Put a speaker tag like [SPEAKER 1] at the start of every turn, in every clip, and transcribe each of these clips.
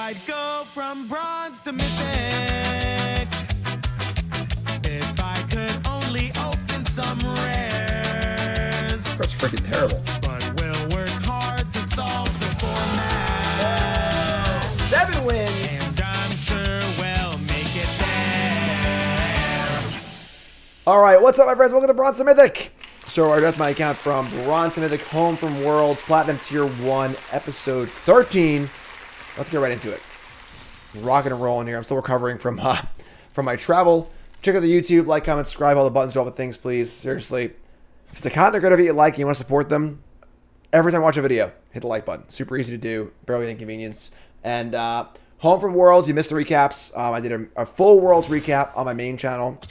[SPEAKER 1] I'd go from bronze to mythic if I could only open some rares.
[SPEAKER 2] That's freaking terrible.
[SPEAKER 1] But we'll work hard to solve the format.
[SPEAKER 2] 7 wins.
[SPEAKER 1] And I'm sure we'll make it there.
[SPEAKER 2] All right, what's up, my friends? Welcome to Bronze To Mythic. So I got my account from Bronze To Mythic, home from Worlds, Platinum Tier 1, Episode 13. Let's get right into it. Rocking and rolling here. I'm still recovering from my travel. Check out the YouTube, like, comment, subscribe, all the buttons, do all the things, please. Seriously, if it's a content they're going to you like and you want to support them, every time I watch a video, hit the like button. Super easy to do, barely an inconvenience. And home from Worlds, you missed the recaps. I did a full Worlds recap on my main channel,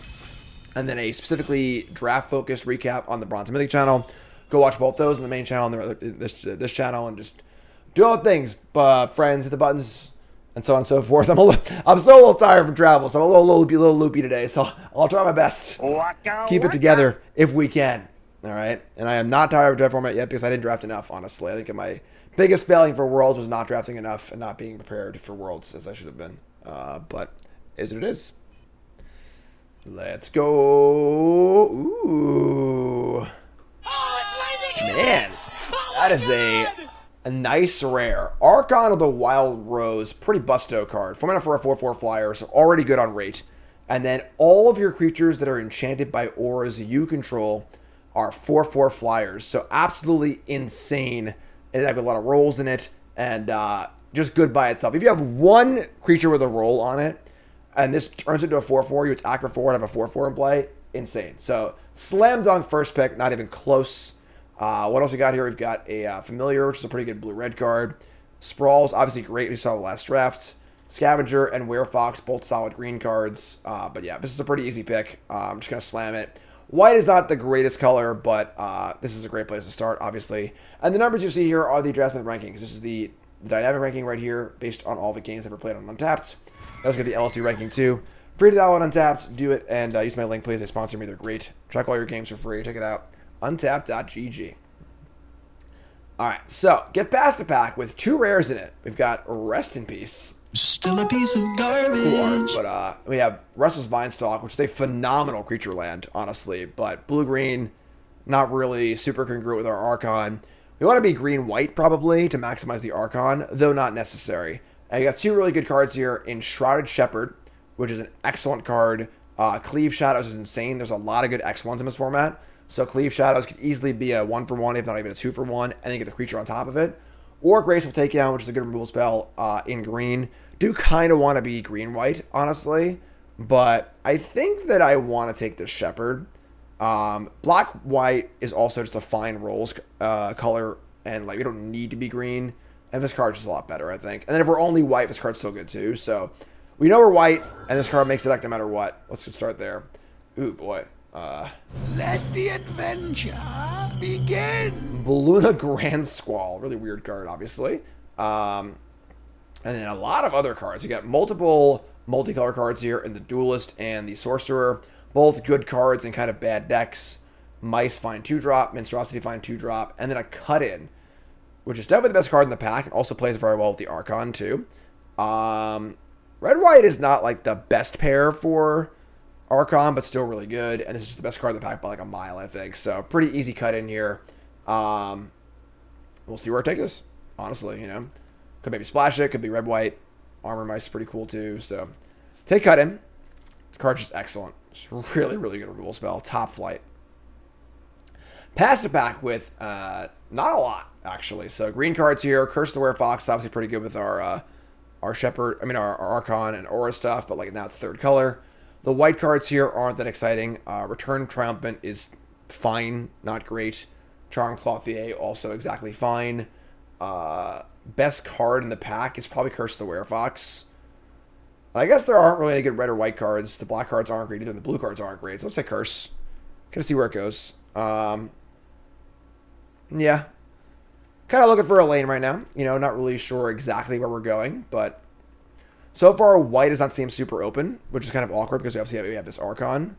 [SPEAKER 2] and then a specifically draft-focused recap on the Bronze To Mythic channel. Go watch both those on the main channel and this channel, and just do all the things. Friends, hit the buttons, and so on and so forth. I'm still a little tired from travel, so I'm a little loopy today. So I'll try my best. Keep it together if we can. All right, and I am not tired of draft format yet because I didn't draft enough. Honestly, I think my biggest failing for Worlds was not drafting enough and not being prepared for Worlds as I should have been. But is what it is. Let's go. Ooh. Man, that is a nice rare. Archon of the Wild Rose. Pretty busto card. 4 mana for a 4/4 flyer, so already good on rate. And then all of your creatures that are enchanted by auras you control are 4/4 flyers. So absolutely insane. It has a lot of rolls in it, and just good by itself. If you have one creature with a roll on it, and this turns into a 4/4, you attack for 4 and have a 4/4 in play, insane. So slam dunk first pick, not even close. What else we got here? We've got a Familiar, which is a pretty good blue-red card. Sprawl's obviously great. We saw the last draft. Scavenger and Werefox, both solid green cards. But yeah, this is a pretty easy pick. I'm just going to slam it. White is not the greatest color, but this is a great place to start, obviously. And the numbers you see here are the Draftman rankings. This is the dynamic ranking right here, based on all the games ever played on Untapped. Let's get the LSU ranking too. Free to download Untapped. Do it, and use my link, please. They sponsor me. They're great. Check all your games for free. Check it out. Untapped.gg. All right, so get past a pack with 2 rares in it. We've got Rest in Peace.
[SPEAKER 1] Still a piece of garbage.
[SPEAKER 2] Cool art, but we have Restless Vinestalk, which is a phenomenal creature land, honestly. But blue-green, not really super congruent with our Archon. We want to be green-white, probably, to maximize the Archon, though not necessary. And you got 2 really good cards here in Shrouded Shepherd, which is an excellent card. Cleave Shadows is insane. There's a lot of good X1s in this format. So Cleave Shadows could easily be a 1-for-1, if not even a 2-for-1, and then get the creature on top of it. Or Graceful Takedown, which is a good removal spell in green. Do kind of want to be green-white, honestly. But I think that I want to take this Shepherd. Black-white is also just a fine rolls color, and like we don't need to be green. And this card's just a lot better, I think. And then if we're only white, this card's still good too. So we know we're white, and this card makes it no matter what. Let's just start there. Ooh, boy.
[SPEAKER 1] Let the adventure begin.
[SPEAKER 2] Balloona Grand Squall. Really weird card, obviously. And then a lot of other cards. You got multiple multicolor cards here in the Duelist and the Sorcerer. Both good cards in kind of bad decks. Mice find 2-drop. Monstrosity find 2-drop. And then a Cut-In, which is definitely the best card in the pack. And also plays very well with the Archon, too. Red-White is not like the best pair for Archon, but still really good. And this is the best card in the pack by like a mile, I think. So pretty easy Cut-In here. We'll see where it takes us, honestly, you know. Could maybe splash it. Could be red-white. Armor Mice is pretty cool, too. So take Cut-In. The card's just excellent. It's really, really good removal spell. Top flight. Passed it back with not a lot, actually. So green cards here. Curse the Werefox, obviously pretty good with our Shepherd. I mean, our Archon and Aura stuff, but like now it's 3rd color. The white cards here aren't that exciting. Return Triumphant is fine, not great. Charm Clothier, also exactly fine. Best card in the pack is probably Curse the Werefox. I guess there aren't really any good red or white cards. The black cards aren't great either, and the blue cards aren't great. So let's say Curse. Kind of see where it goes. Yeah. Kind of looking for a lane right now. You know, not really sure exactly where we're going, but so far white does not seem super open, which is kind of awkward because we have this Archon.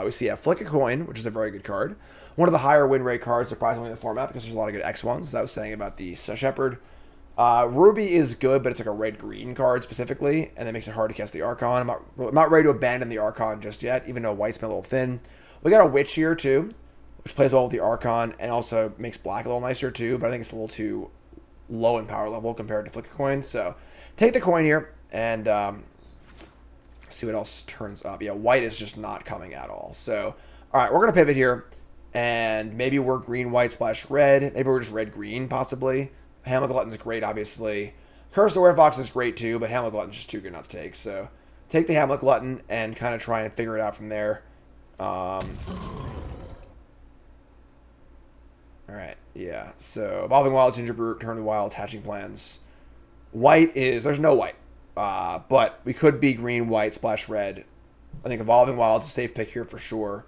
[SPEAKER 2] We see a Flick a Coin, which is a very good card. One of the higher win rate cards, surprisingly, in the format because there's a lot of good X1s, as I was saying about the Shepherd. Ruby is good, but it's like a red-green card specifically, and that makes it hard to cast the Archon. I'm not ready to abandon the Archon just yet, even though white's been a little thin. We got a Witch here, too, which plays well with the Archon, and also makes black a little nicer, too, but I think it's a little too low in power level compared to Flicker Coin. So take the coin here, and see what else turns up. Yeah, white is just not coming at all. So, all right, we're going to pivot here, and maybe we're green-white / red. Maybe we're just red-green, possibly. Hamlet Glutton's great, obviously. Curse the Werefox is great, too, but Hamlet Glutton's just too good not to take. So, take the Hamlet Glutton and kind of try and figure it out from there. All right, yeah. So, Evolving Wilds, Ginger Brute, Turn the Wilds, Hatching Plans. White is... There's no white. But we could be green-white / red. I think Evolving Wilds is a safe pick here for sure.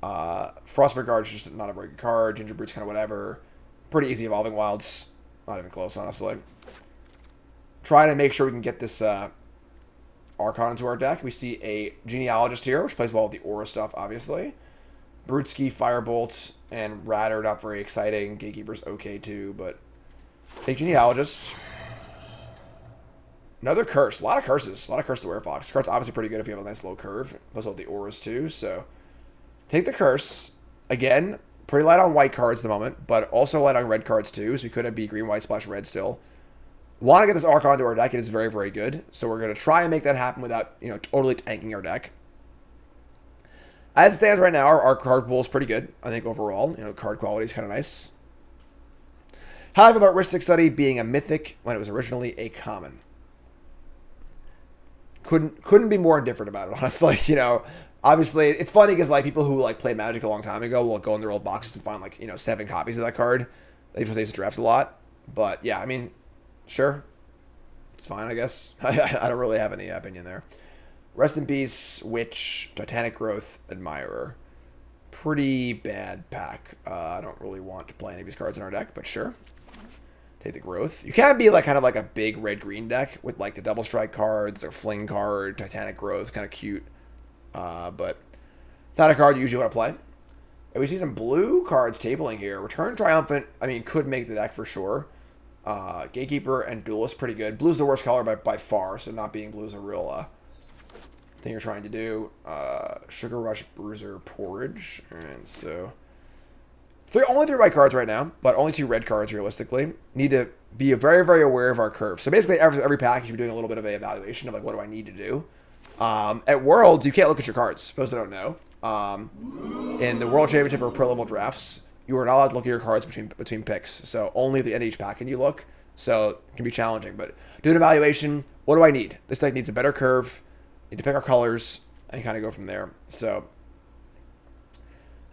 [SPEAKER 2] Frostbite Guard's just not a very good card. Ginger Brute's kind of whatever. Pretty easy Evolving Wilds. Not even close, honestly. Trying to make sure we can get this Archon into our deck. We see a Genealogist here, which plays well with the Aura stuff, obviously. Brutski, Firebolt, and Ratter, not very exciting. Gatekeeper's okay, too, but take Genealogist. Another Curse. A lot of curses. A lot of Curse to Werefox. This card's obviously pretty good if you have a nice low curve. Plays well with the Auras, too, so take the Curse. Again, pretty light on white cards at the moment, but also light on red cards too, so we could be green, white / red still. Want to get this Archon to our deck. It is very, very good. So we're going to try and make that happen without, totally tanking our deck. As it stands right now, our card pool is pretty good, I think, overall. Card quality is kind of nice. How I feel about Ristic Study being a mythic when it was originally a common. Couldn't be more indifferent about it, honestly. Obviously, it's funny because people who played Magic a long time ago will go in their old boxes and find 7 copies of that card. They used to draft a lot, but yeah, I mean, sure, it's fine, I guess. I don't really have any opinion there. Rest in Peace, Witch, Titanic Growth, Admirer. Pretty bad pack. I don't really want to play any of these cards in our deck, but sure. Take the Growth. You can be kind of a big red-green deck with the Double Strike cards, or Fling card, Titanic Growth, kind of cute. But not a card you usually want to play. And we see some blue cards tabling here. Return Triumphant, could make the deck for sure. Gatekeeper and Duelist, pretty good. Blue's the worst color by far, so not being blue is a real thing you're trying to do. Sugar Rush, Bruiser, Porridge. And so... only 3 white cards right now, but only 2 red cards realistically. Need to be very, very aware of our curve. So basically every pack you should be doing a little bit of an evaluation of what do I need to do. At Worlds, you can't look at your cards. For those that don't know. In the World Championship or Pro Level drafts, you are not allowed to look at your cards between picks. So only at the end of each pack can you look. So it can be challenging. But do an evaluation. What do I need? This deck needs a better curve. Need to pick our colors and kind of go from there. So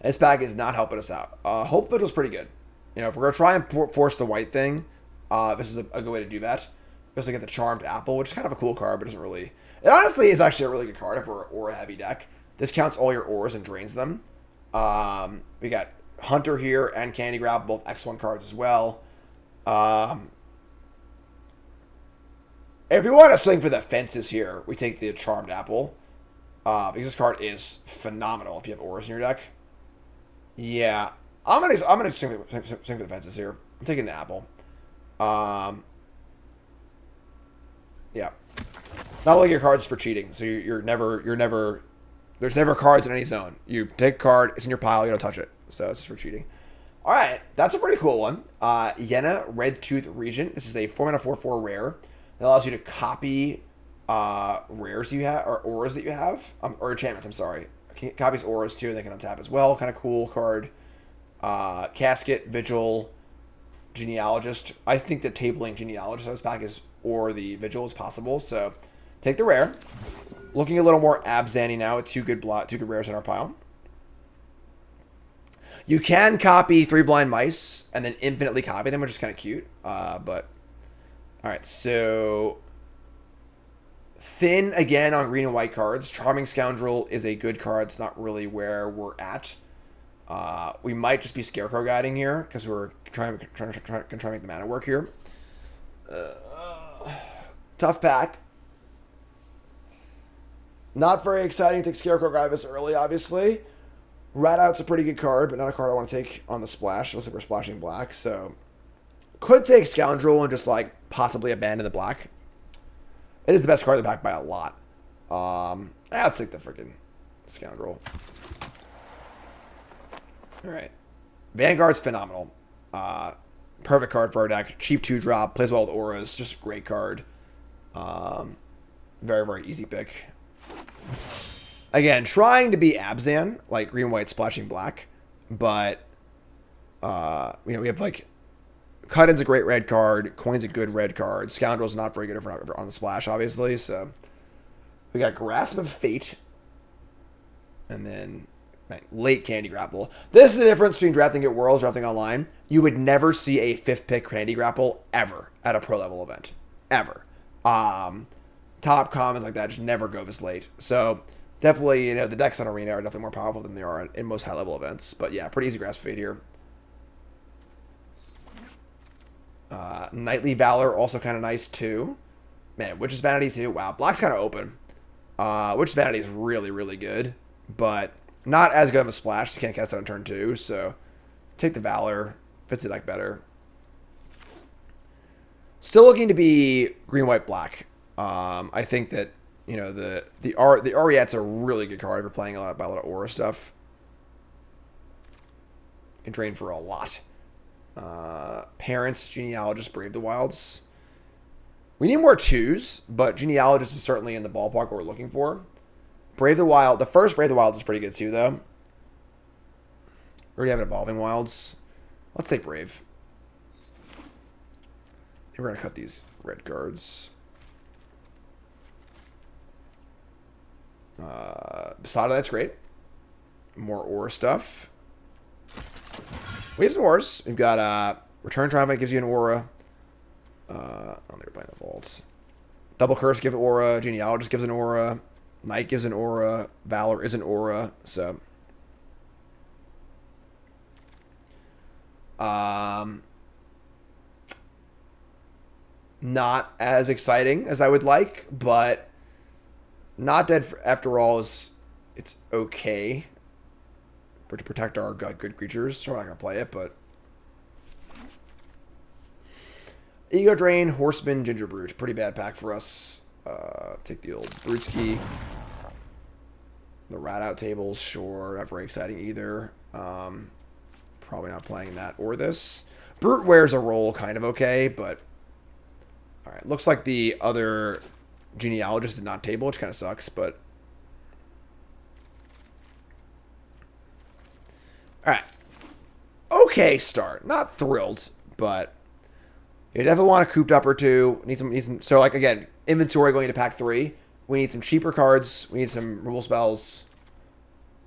[SPEAKER 2] this pack is not helping us out. Hope Vigil's pretty good. If we're going to try and force the white thing, this is a good way to do that. Just to get the Charmed Apple, which is kind of a cool card, but doesn't really... It honestly is actually a really good card if we're an aura-heavy deck. This counts all your auras and drains them. We got Hunter here and Candy Grab, both X1 cards as well. If we want to swing for the fences here, we take the Charmed Apple. Because this card is phenomenal if you have auras in your deck. Yeah, I'm gonna swing for the fences here. I'm taking the Apple. Yeah. Not like your cards for cheating, so you're never there's never cards in any zone. You take a card, it's in your pile, you don't touch it. So it's just for cheating. Alright, that's a pretty cool one. Yenna, Red Tooth Regent. This is a 4-mana 4/4 rare. It allows you to copy rares you have, or auras that you have. Or enchantments, I'm sorry. Copies auras too, and they can untap as well. Kind of cool card. Casket, Vigil, Genealogist. I think the tabling Genealogist on this pack or the Vigil is possible, so take the rare. Looking a little more Abzani now with two good rares in our pile. You can copy 3 Blind Mice and then infinitely copy them, which is kind of cute. But alright, so thin again on green and white cards. Charming Scoundrel is a good card. It's not really where we're at. We might just be Scarecrow guiding here because we're trying to make the mana work here. Tough pack. Not very exciting to take Scarecrow guide this early, obviously. Rat Out's a pretty good card, but not a card I want to take on the splash. It looks like we're splashing black, so could take Scoundrel and just possibly abandon the black. It is the best card in the pack by a lot. Let's take the freaking Scoundrel. Alright. Vanguard's phenomenal. Perfect card for our deck. Cheap 2-drop. Plays well with auras. Just a great card. Very, very easy pick. Again, trying to be Abzan, like green, white, splashing black. But, we have like... Cut-in's a great red card. Coin's a good red card. Scoundrel's not very good on the splash, obviously. So, we got Grasp of Fate. And then... late Candy Grapple. This is the difference between drafting at Worlds, drafting online. You would never see a 5th pick Candy Grapple ever at a pro level event. Ever. Top commons like that just never go this late. So definitely, the decks on Arena are definitely more powerful than they are in most high level events. But yeah, pretty easy Grasp of Fate here. Knightly Valor also kind of nice too. Man, Witch's Vanity too. Wow, black's kind of open. Witch's Vanity is really, really good, but not as good of a splash. You can't cast it on turn 2, so take the Valor. Fits the deck better. Still looking to be green, white, black. I think that the Ariette's a really good card for playing a lot of aura stuff. Can drain for a lot. Parents, Genealogist, Brave the Wilds. We need more 2s, but Genealogist is certainly in the ballpark what we're looking for. Brave the Wild. The first Brave the Wilds is pretty good too, though. We already have an Evolving Wilds. Let's take Brave. And we're going to cut these red cards. Besada, that's great. More aura stuff. We have some auras. We've got Return Triumphant gives you an aura. I don't think we're playing the vaults. Double Curse gives an aura. Genealogist gives an aura. Knight gives an aura. Valor is an aura. So, not as exciting as I would like, but Not Dead after all it's okay to protect our good creatures. We're not gonna play it, but Ego Drain, Horseman, Ginger Brute, pretty bad pack for us. Take the old Brutski. The Rat Out tables, sure, not very exciting either. Probably not playing that or this. Brute wears a role kind of okay, but alright. Looks like the other Genealogist did not table, which kind of sucks, but alright. Okay start. Not thrilled, but you definitely want a cooped up or two. Need some so like again, inventory going into pack 3. We need some cheaper cards. We need some removal spells.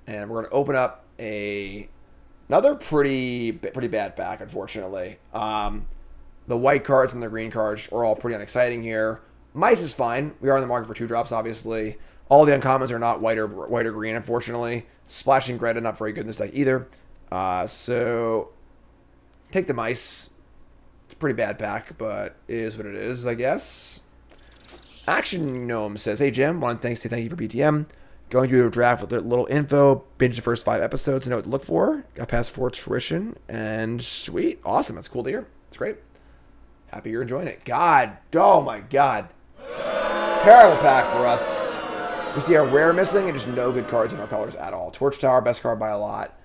[SPEAKER 2] And we're going to open up another pretty bad pack, unfortunately. The white cards and the green cards are all pretty unexciting here. Mice is fine. We are in the market for 2-drops, obviously. All the uncommons are not white or green, unfortunately. Splashing Greta, not very good in this deck either. So, take the Mice. It's a pretty bad pack, but it is what it is, I guess. Action Gnome says, "Hey Jim, want to thank you for BTM. Going to do a draft with a little info, binge the first 5 episodes and know what to look for. Got past 4 fruition, and sweet. Awesome. That's cool to hear. It's great. Happy you're enjoying it. God. Oh my God. Terrible pack for us. We see our rare missing and just no good cards in our colors at all. Torch Tower, best card by a lot.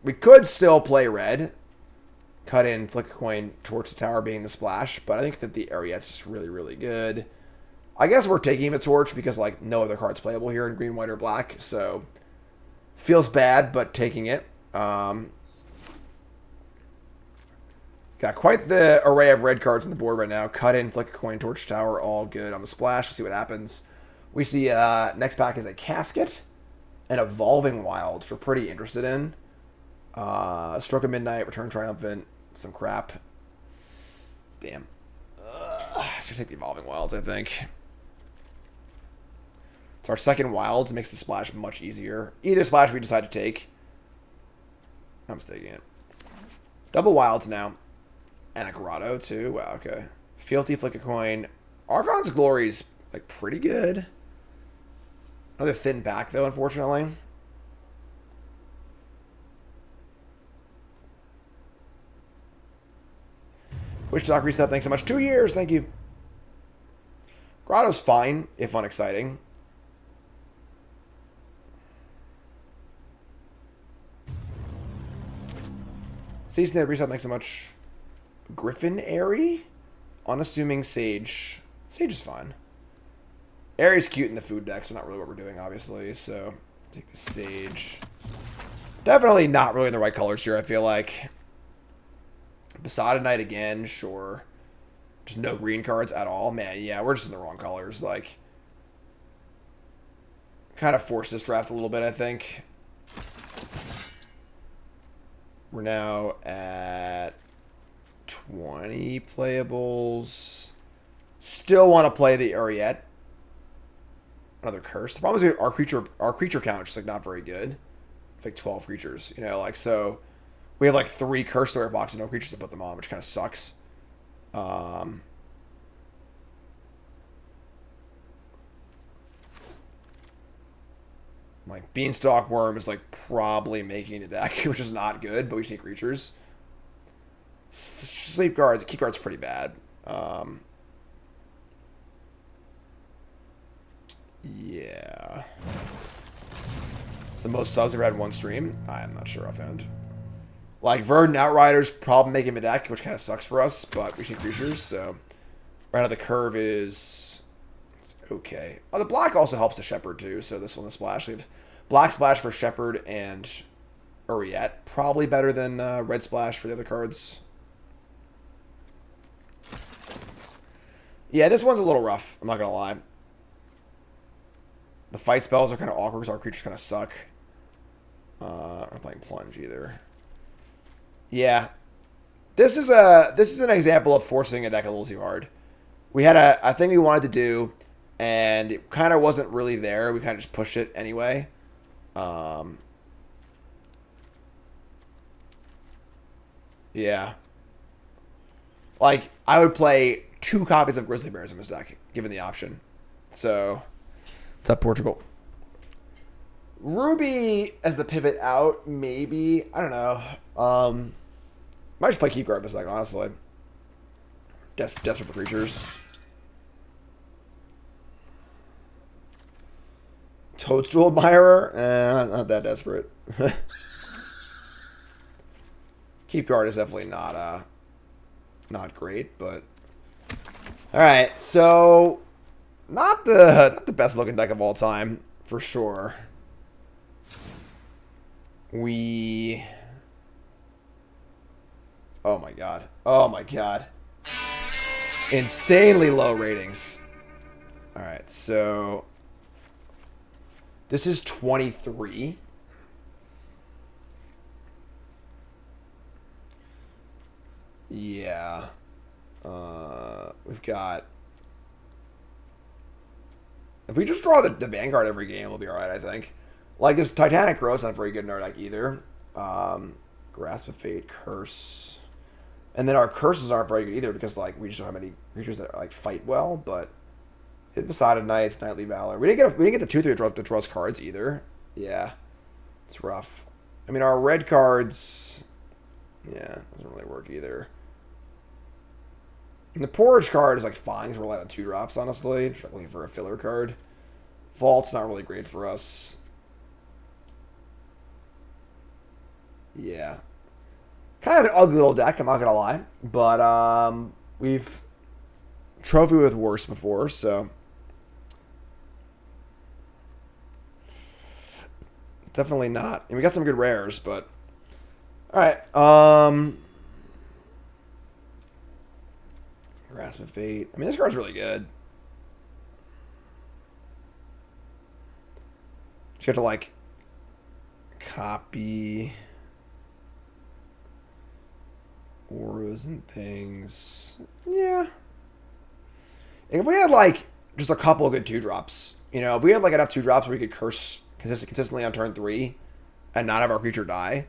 [SPEAKER 2] We could still play red. Cut in, flick a coin, Torch the Tower being the splash, but I think that the Ariette's just really, really good. I guess we're taking the Torch because, like, no other card's playable here in green, white, or black, so feels bad, but taking it. Got quite the array of red cards on the board right now. Cut in, flick a coin, Torch Tower, all good on the splash. We'll see what happens. We see next pack is a Casket and Evolving Wilds we're pretty interested in. Stroke of Midnight, Return Triumphant, some crap. Damn. Should take the Evolving Wilds, I think. It's our second Wilds. It makes the splash much easier. Either splash we decide to take. I'm just taking it. Double Wilds now. And a Grotto, too. Wow, okay. Fealty, flick a coin. Archon's Glory's, like, pretty good. Another thin pack, though, unfortunately. Twitch Doc reset, thanks so much. 2 years, thank you. Grotto's fine, if unexciting. Season reset, thanks so much. Griffin Airy? Unassuming Sage. Sage is fine. Airy's cute in the food decks, but not really what we're doing, obviously. So, take the Sage. Definitely not really in the right colors here, I feel like. Besotted Knight again, sure. Just no green cards at all. Man, yeah, we're just in the wrong colors. Like, kind of forced this draft a little bit, I think. We're now at 20 playables. Still want to play the Ariette. Another curse. The problem is our creature count is just like not very good. It's like 12 creatures, you know, like so we have like 3 curse rare boxes, no creatures to put them on, which kind of sucks. Like Beanstalk Worm is like probably making the deck, which is not good, but we just need creatures. Sleep Guards, Key Guard's pretty bad. Yeah. It's the most subs I've ever had in one stream. I'm not sure offhand. Like Verdant Outriders, probably making the deck, which kind of sucks for us, but we see creatures, so right now the curve is it's okay. Oh, the black also helps the Shepherd too, so this one, the splash. We have black splash for Shepherd and Ariette. Probably better than red splash for the other cards. Yeah, this one's a little rough, I'm not gonna lie. The fight spells are kind of awkward because our creatures kind of suck. I'm not playing Plunge either. Yeah. This is an example of forcing a deck a little too hard. We had a thing we wanted to do, and it kind of wasn't really there. We kind of just pushed it anyway. Yeah. Like, I would play 2 copies of Grizzly Bears in this deck, given the option. So, what's up, Portugal? Ruby as the pivot out, maybe. I don't know. Might just play Keep Guard this deck, honestly. Desperate for creatures. Toadstool Admirer? Not that desperate. Keep Guard is definitely not great, but alright, so not the best looking deck of all time, for sure. Oh my god. Oh my god. Insanely low ratings. Alright, so this is 23. Yeah. We've got... If we just draw the Vanguard every game, we'll be alright, I think. Like, this Titanic Growth's not very good in our deck either. Grasp of Fate, Curse. And then our curses aren't very good either because, like, we just don't have many creatures that, like, fight well, but... Besotted Knights, Knightly Valor. We didn't get the 2/3 that draws cards either. Yeah. It's rough. I mean, our red cards... Yeah, doesn't really work either. And the Porridge card is, like, fine because we're relying on 2-drops, honestly. Just looking for a filler card. Vault's not really great for us. Yeah. Kind of an ugly little deck, I'm not gonna lie. But, we've trophy with worse before, so... Definitely not. And we got some good rares, but... Alright, Grasp of Fate. I mean, this card's really good. You have to, like, copy auras and things. Yeah. If we had, like, just a couple of good 2-drops, you know, if we had, like, enough 2-drops where we could curse consistently on turn 3 and not have our creature die,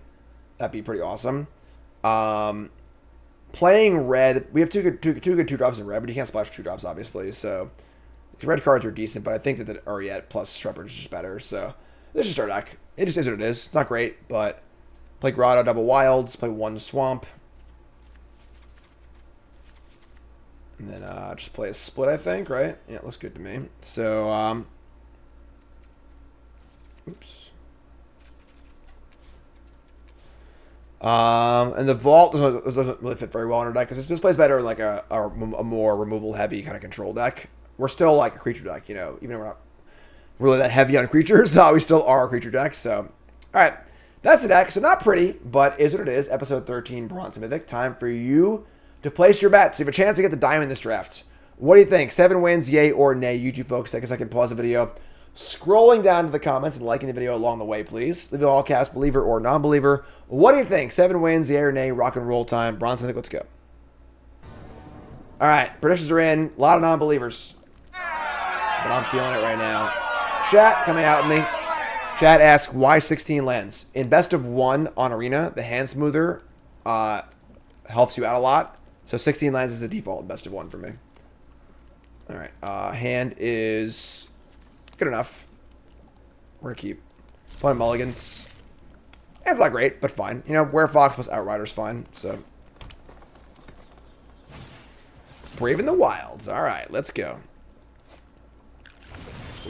[SPEAKER 2] that'd be pretty awesome. Playing red, we have two good 2-drops in red, but you can't splash 2-drops, obviously, so these red cards are decent, but I think that the Ariette plus Shepherd is just better, so this is just our deck. It just is what it is. It's not great, but play Grotto, double Wilds, play 1 Swamp. And then just play a split, I think, right? Yeah, it looks good to me. So, oops. And the Vault doesn't really fit very well in our deck, because this plays better in like a more removal-heavy kind of control deck. We're still like a creature deck, you know, even though we're not really that heavy on creatures, we still are a creature deck, so. Alright, that's the deck. So not pretty, but is what it is. Episode 13, Bronze To Mythic. Time for you to place your bets. You have a chance to get the diamond this draft. What do you think? 7 wins, yay or nay? YouTube folks, take a second, pause the video. Scrolling down to the comments and liking the video along the way, please. Leave it all caps, believer or non-believer. What do you think? 7 wins, yay or nay? Rock and roll time. Bronze To Mythic, let's go. Alright, predictions are in. A lot of non-believers. But I'm feeling it right now. Chat coming out at me. Chat asks, why 16 lands? In best of 1 on Arena, the hand smoother helps you out a lot. So 16 lands is the default in best of 1 for me. Alright, hand is good enough. We're going to keep playing mulligans. It's not great, but fine. You know, Werefox plus Outrider's fine, so. Brave in the Wilds. Alright, let's go.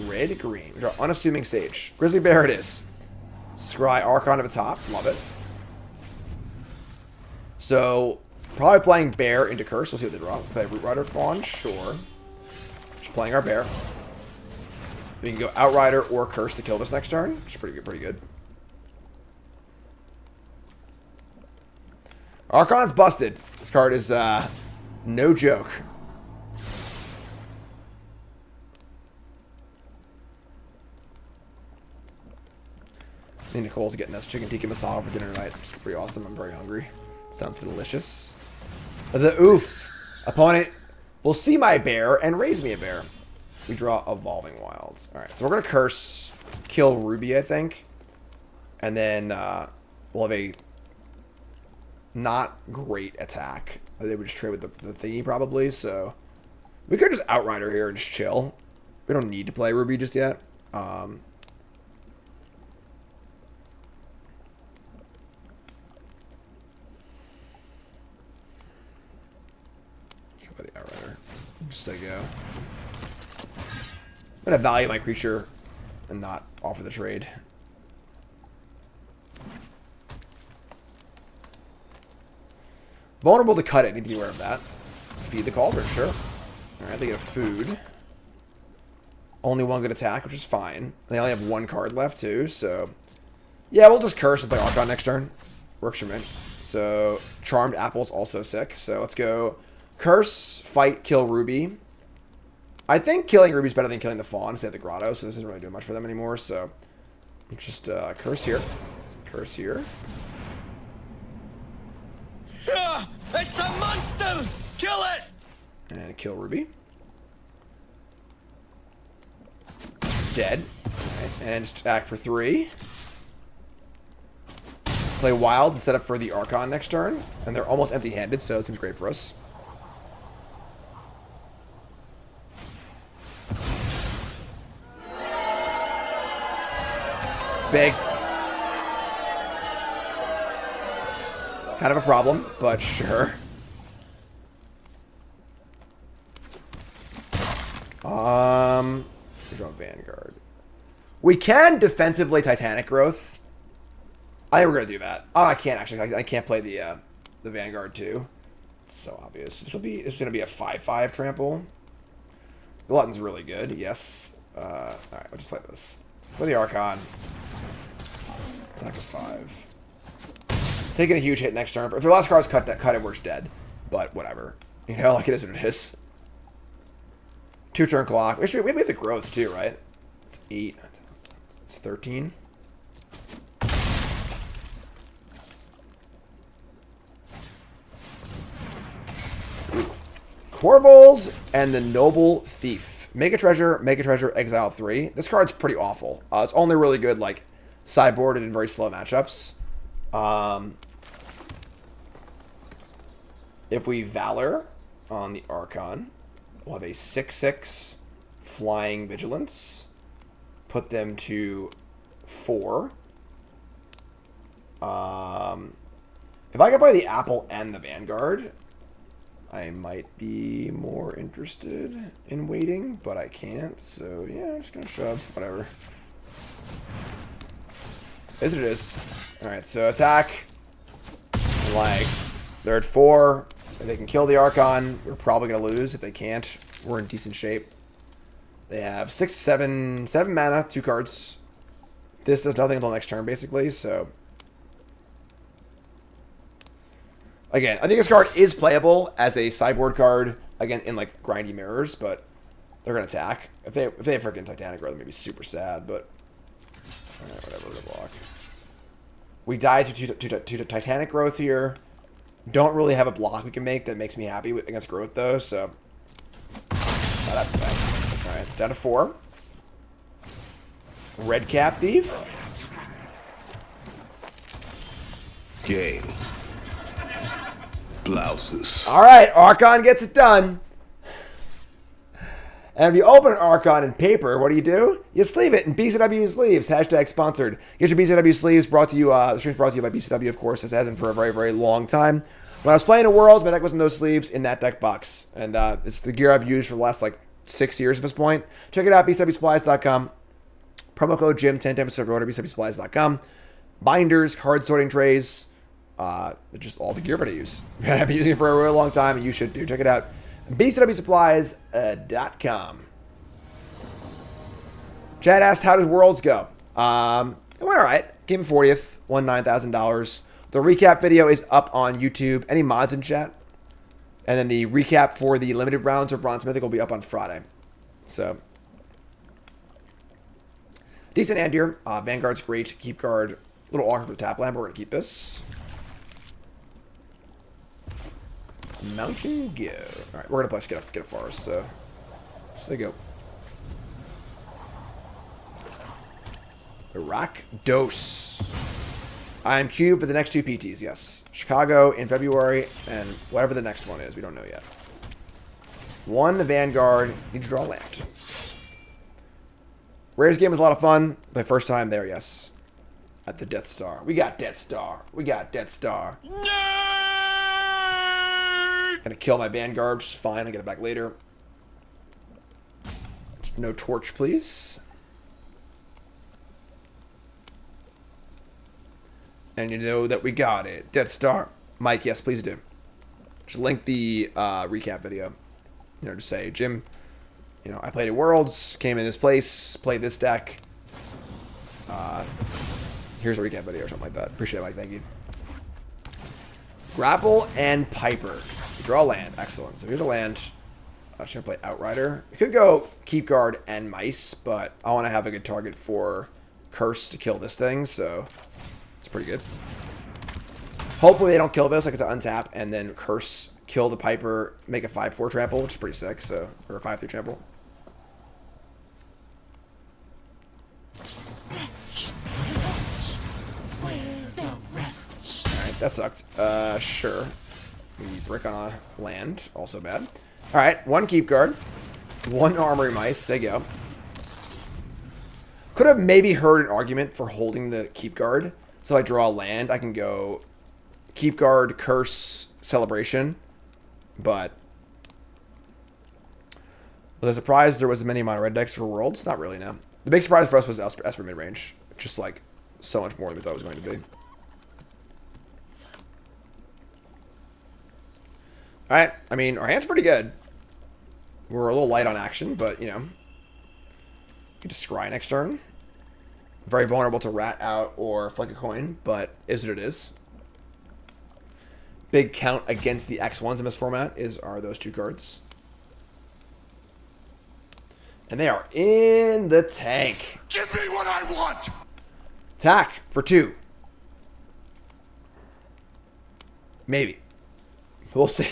[SPEAKER 2] Red, green. We draw Unassuming Sage. Grizzly Bear it is. Scry Archon to the top. Love it. So, probably playing Bear into Curse. We'll see what they draw. Play Root Rider Fawn. Sure. Just playing our Bear. We can go Outrider or Curse to kill this next turn. Which is pretty good. Pretty good. Archon's busted. This card is no joke. I think Nicole's getting us chicken tikka masala for dinner tonight. It's pretty awesome. I'm very hungry. Sounds delicious. The oof. Opponent will see my bear and raise me a bear. We draw Evolving Wilds. Alright, so we're going to curse, kill Ruby, I think. And then we'll have a not great attack. They would just trade with the thingy probably, so we could just Outrider here and just chill. We don't need to play Ruby just yet. By the Outrider. Just let go. I'm going to value my creature and not offer the trade. Vulnerable to cut it. Need to be aware of that. Feed the Cauldron, sure. Alright, they get a food. Only one good attack, which is fine. They only have 1 card left, too, so. Yeah, we'll just curse and play Archon next turn. Works for me. So, Charmed Apple's also sick. So, let's go curse, fight, kill Ruby. I think killing Ruby's better than killing the Fawn. They have the Grotto, so this isn't really doing much for them anymore. So, just curse here. Curse here.
[SPEAKER 1] It's a monster! Kill it!
[SPEAKER 2] And kill Ruby. Dead. Right. And just attack for 3. Play Wild and set up for the Archon next turn. And they're almost empty-handed, so it seems great for us. It's big. Kind of a problem, but sure. We draw Vanguard. We can defensively Titanic Growth. I think we're gonna do that. Oh, I can't actually. I can't play the Vanguard too. It's so obvious. This is gonna be a 5/5 trample. Glutton's really good. Yes. All right, I'll just play this. Play the Archon. Attack of 5. Taking a huge hit next turn. If their last card's cut it, we're just dead. But whatever. You know, like it is what it is. 2-turn clock. We have the growth too, right? It's 8. It's 13. Corvold and the Noble Thief. Make a treasure, exile 3. This card's pretty awful. It's only really good, like, sideboarded in very slow matchups. If we Valor on the Archon, we'll have a 6/6 Flying Vigilance. Put them to 4. If I could play the Apple and the Vanguard, I might be more interested in waiting, but I can't. So yeah, I'm just gonna shove. Whatever. Is what it is. All right, so attack. Like they're at 4. If they can kill the Archon, we're probably gonna lose. If they can't, we're in decent shape. They have 7 mana, 2 cards. This does nothing until next turn, basically. So again, I think this card is playable as a sideboard card, again, in, like, grindy mirrors, but they're going to attack. If they have freaking Titanic Growth, they're going to be super sad, but alright, whatever, we're going to block. We died to Titanic Growth here. Don't really have a block we can make that makes me happy against Growth, though, so not that best. Alright, it's down to 4. Red Cap Thief.
[SPEAKER 3] Game. Blouses.
[SPEAKER 2] Alright, Archon gets it done. And if you open an Archon in paper, what do? You sleeve it in BCW sleeves. Hashtag sponsored. Get your BCW sleeves brought to you, the stream's brought to you by BCW, of course, as it hasn't for a very, very long time. When I was playing at Worlds, my deck was in those sleeves in that deck box. And it's the gear I've used for the last, like, 6 years at this point. Check it out, BCWsupplies.com. Promo code Jim, 10% of order, BCWsupplies.com. Binders, card sorting trays. Just all the gear that I use. I've been using it for a really long time, and you should do. Check it out. BCWsupplies.com. Chad asked, how did Worlds go? It went alright. Came in 40th. Won $9,000. The recap video is up on YouTube. Any mods in chat? And then the recap for the limited rounds of Bronze Mythic will be up on Friday. So, decent hand here. Vanguard's great. Keep guard. Little awkward with tap land, but we're going to keep this. Mountain go. Alright, we're going to play get a forest, so just say go. Iraq Dose. I am queued for the next 2 PTs, yes. Chicago in February, and whatever the next one is, we don't know yet. 1 Vanguard. Need to draw land. Rare's game was a lot of fun. My first time there, yes. At the Death Star. We got Death Star. We got Death Star. Gonna kill my Vanguard, which is fine. I'll get it back later. Just no torch, please. And you know that we got it. Death Star. Mike, yes, please do. Just link the recap video. You know, just say, Jim, you know, I played at Worlds, came in this place, played this deck. Here's a recap video or something like that. Appreciate it, Mike. Thank you. Grapple and Piper. Draw land. Excellent. So here's a land. Should I play Outrider? I could go Keep Guard and Mice, but I want to have a good target for Curse to kill this thing, so it's pretty good. Hopefully they don't kill this. I get to untap and then Curse, kill the Piper, make a 5/4 trample, which is pretty sick, so, or a 5/3 trample. Alright, that sucked. Sure. We brick on a land. Also bad. Alright, 1 Keep Guard. 1 Armory Mice. There you go. Could have maybe heard an argument for holding the Keep Guard. So I draw a land. I can go Keep Guard, Curse, Celebration. But was I surprised there was as many mono red decks for Worlds? Not really, no. The big surprise for us was Esper midrange. Just like so much more than we thought it was going to be. Alright, I mean, our hand's pretty good. We're a little light on action, but, you know. Get to Scry next turn. Very vulnerable to Rat Out or Flick a Coin, but is what it is. Big count against the X1s in this format are those 2 cards. And they are in the tank.
[SPEAKER 3] Give me what I want!
[SPEAKER 2] Attack for 2. Maybe. We'll see.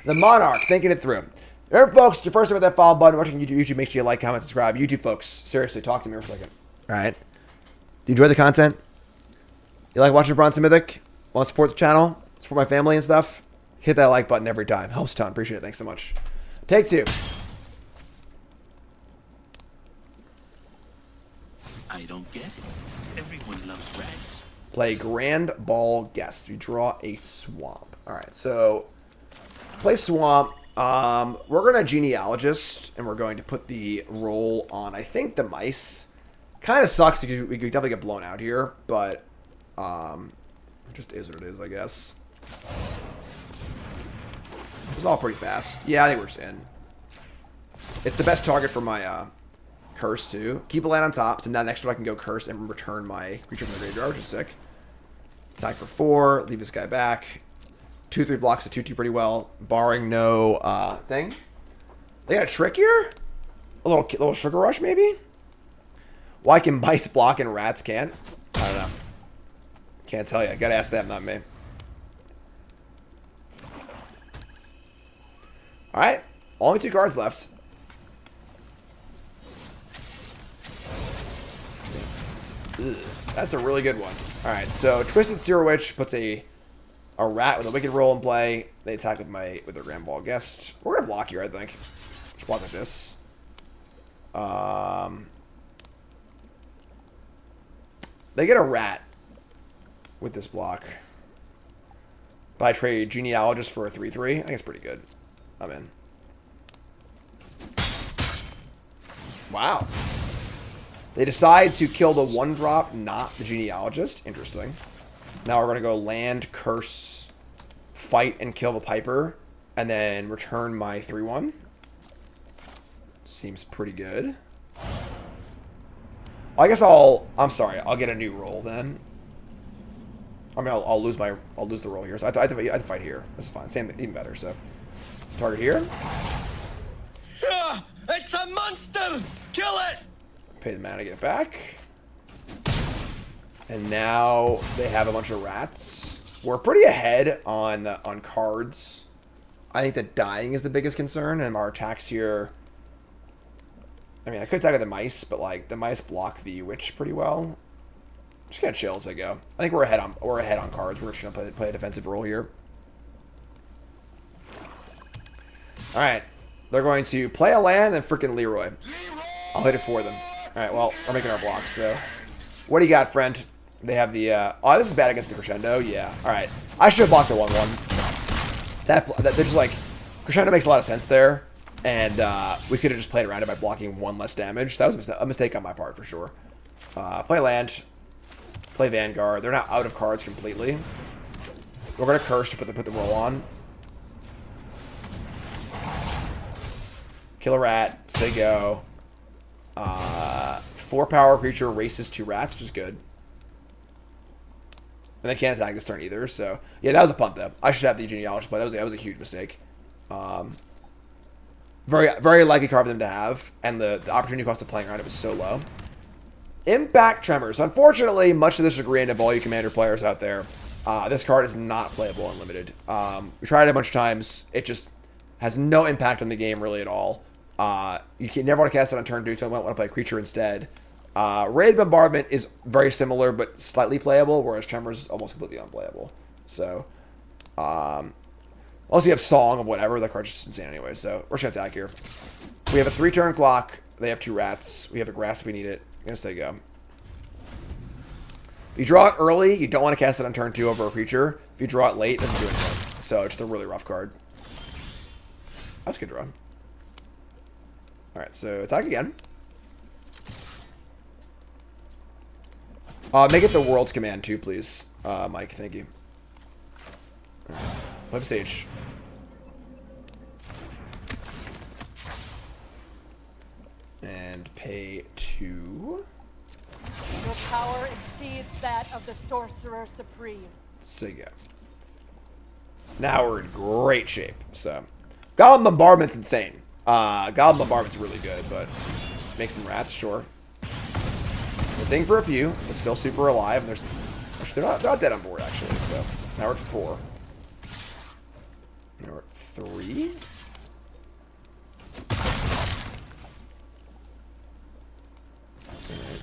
[SPEAKER 2] The Monarch, thinking it through. Remember, folks, your first time with that follow button, watching YouTube, make sure you like, comment, subscribe. YouTube, folks, seriously, talk to me for a second. All right. Do you enjoy the content? You like watching Bronze To Mythic? Want to support the channel? Support my family and stuff? Hit that like button every time. Helps a ton. Appreciate it. Thanks so much. Take 2.
[SPEAKER 4] I don't get it. Everyone loves rats.
[SPEAKER 2] Play Grand Ball Guess. You draw a swamp. Alright, so play Swamp. We're going to Genealogist, and we're going to put the roll on, I think, the Mice. Kind of sucks because we could definitely get blown out here, but it just is what it is, I guess. It's all pretty fast. Yeah, I think we're just in. It's the best target for my Curse, too. Keep a land on top, so now next turn I can go Curse and return my creature from the graveyard, which is sick. Attack for 4, leave this guy back. 2/3 blocks a 2/2 pretty well, barring no thing. They got a trick here? A little Sugar Rush, maybe? Why can Mice block and Rats can't? I don't know. Can't tell you. Gotta ask them, not me. Alright. Only 2 cards left. Ugh, that's a really good one. Alright, so Twisted Sewer Witch puts a rat with a wicked roll in play. They attack with their Grand Ball Guest. We're gonna block here, I think. Just block like this. They get a rat with this block. But I trade Genealogist for a 3/3. I think it's pretty good. I'm in. Wow. They decide to kill the 1-drop, not the Genealogist. Interesting. Now we're going to go land, curse, fight, and kill the Piper. And then return my 3/1. Seems pretty good. I guess I'm sorry. I'll get a new roll then. I mean, I'll lose the roll here. So I have to fight here. This is fine. Same, even better. So target here.
[SPEAKER 1] It's a monster! Kill it!
[SPEAKER 2] Pay the mana, get it back. And now they have a bunch of rats. We're pretty ahead on cards. I think that dying is the biggest concern, and our attacks here. I mean, I could attack with the Mice, but like the Mice block the Witch pretty well. Just gonna chill as I go. I think we're ahead on cards. We're just gonna play a defensive role here. All right, they're going to play a land and freaking Leroy. I'll hit it for them. All right, well, we're making our blocks. So, what do you got, friend? They have the. Oh, this is bad against the Crescendo. Yeah. All right, I should have blocked the 1/1. That they're just like Crescendo makes a lot of sense there, and we could have just played around it by blocking 1 less damage. That was a mistake on my part for sure. Play land. Play Vanguard. They're not out of cards completely. We're gonna curse to put the roll on. Kill a rat. Say go. 4-power creature races 2 rats, which is good. And they can't attack this turn either. So yeah, that was a punt though. I should have the Genealogist play. That was a huge mistake. Very very likely card for them to have, and the opportunity cost of playing around it was so low. Impact Tremors. Unfortunately, much to the chagrin of all you Commander players out there, this card is not playable unlimited. We tried it a bunch of times. It just has no impact on the game really at all. You can never want to cast it on turn 2, so I might want to play a creature instead. Raid Bombardment is very similar, but slightly playable, whereas Tremors is almost completely unplayable. So, unless you have Song of whatever, the card's just insane anyway. So, we're just going to attack here. We have a 3-turn clock. They have 2 rats. We have a grass if we need it. I'm going to say go. If you draw it early, you don't want to cast it on turn 2 over a creature. If you draw it late, it doesn't do anything. So, it's just a really rough card. That's a good draw. Alright, so attack again. Make it the World's Command too, please. Mike, thank you. Left stage. And pay 2.
[SPEAKER 5] Your power exceeds that of the Sorcerer Supreme.
[SPEAKER 2] Siga. Now we're in great shape. So, Goblin Bombardment's insane. Goblin Bombardment's really good, but make some rats, sure. Good thing for a few, but still super alive. And they're not dead on board actually. So now we're at 4. Now we're at 3.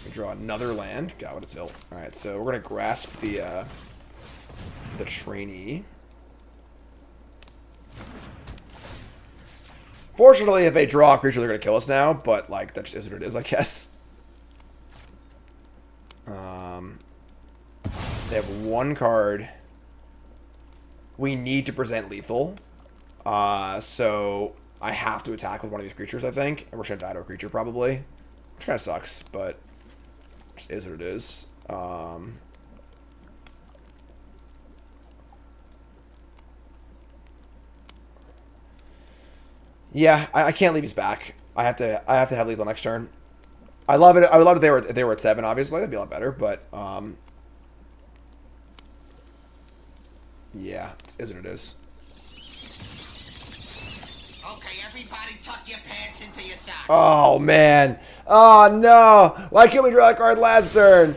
[SPEAKER 2] We draw another land. God, what a tilt. All right, so we're gonna grasp the trainee. Fortunately, if they draw a creature, they're gonna kill us now. But like, that just is what it is, I guess. They have 1 card. we need to present lethal. So I have to attack with one of these creatures, I think. And we're going to die to a creature, probably. Which kind of sucks, but it just is what it is. Yeah, I can't leave these back. I have to have lethal next turn. I love it. I would love if they were at 7, obviously. That'd be a lot better, but yeah, it is what it is.
[SPEAKER 6] Okay, everybody tuck your pants into your socks.
[SPEAKER 2] Oh, man. Oh, no. Why can't we draw a card last turn?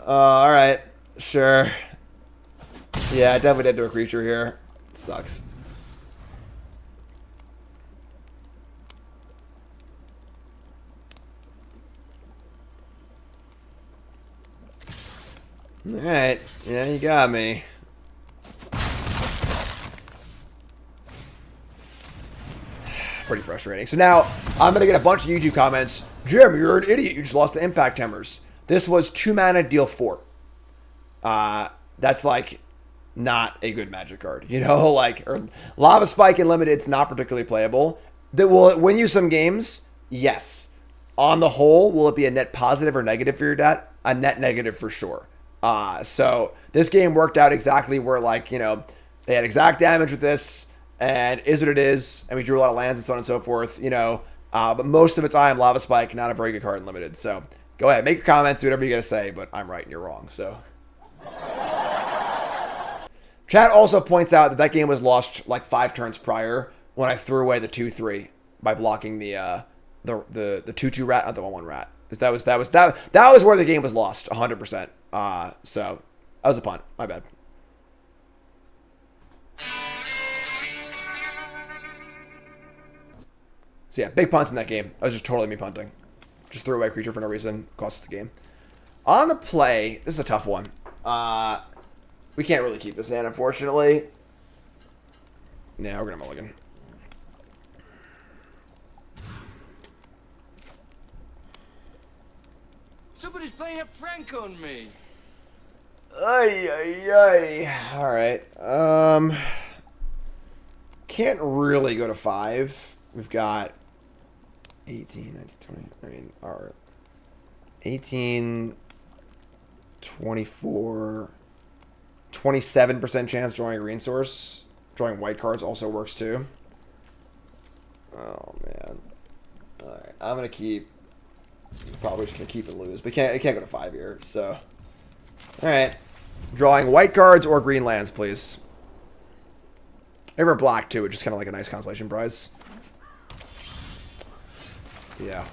[SPEAKER 2] All right. Sure. Yeah, I definitely did do a creature here. It sucks. All right. Yeah, you got me. Pretty frustrating. So now I'm going to get a bunch of YouTube comments. Jeremy, you're an idiot. You just lost to Impact Hammers. This was 2 mana, deal 4. That's like not a good Magic card. You know, like, or Lava Spike and Limited's not particularly playable. That will it win you some games? Yes. On the whole, will it be a net positive or negative for your deck? A net negative for sure. So this game worked out exactly where, like, you know, they had exact damage with this. And is what it is, and we drew a lot of lands and so on and so forth, you know. But most of the time, Lava Spike, not a very good card in Limited. So go ahead, make your comments, do whatever you got to say, but I'm right and you're wrong. So chat also points out that that game was lost like 5 turns prior when I threw away the 2/3 by blocking the 2/2 rat, not the 1/1 rat. That was where the game was lost 100%. So that was a punt. My bad. So yeah, big punts in that game. That was just totally me punting. Just threw away a creature for no reason. Cost us the game. On the play, this is a tough one. We can't really keep this hand, unfortunately. Yeah, we're going to mulligan.
[SPEAKER 1] Somebody's playing a prank on me.
[SPEAKER 2] Ay, ay, ay. All right. Can't really go to 5. We've got 18, 19, 20. I mean, our 18, 24, 27% chance drawing a green source. Drawing white cards also works too. Oh, man. All right. I'm going to keep. Probably just going to keep and lose. But it can't go to 5 here. So, all right. Drawing white cards or green lands, please. Ever black too, which is kind of like a nice consolation prize. Yeah.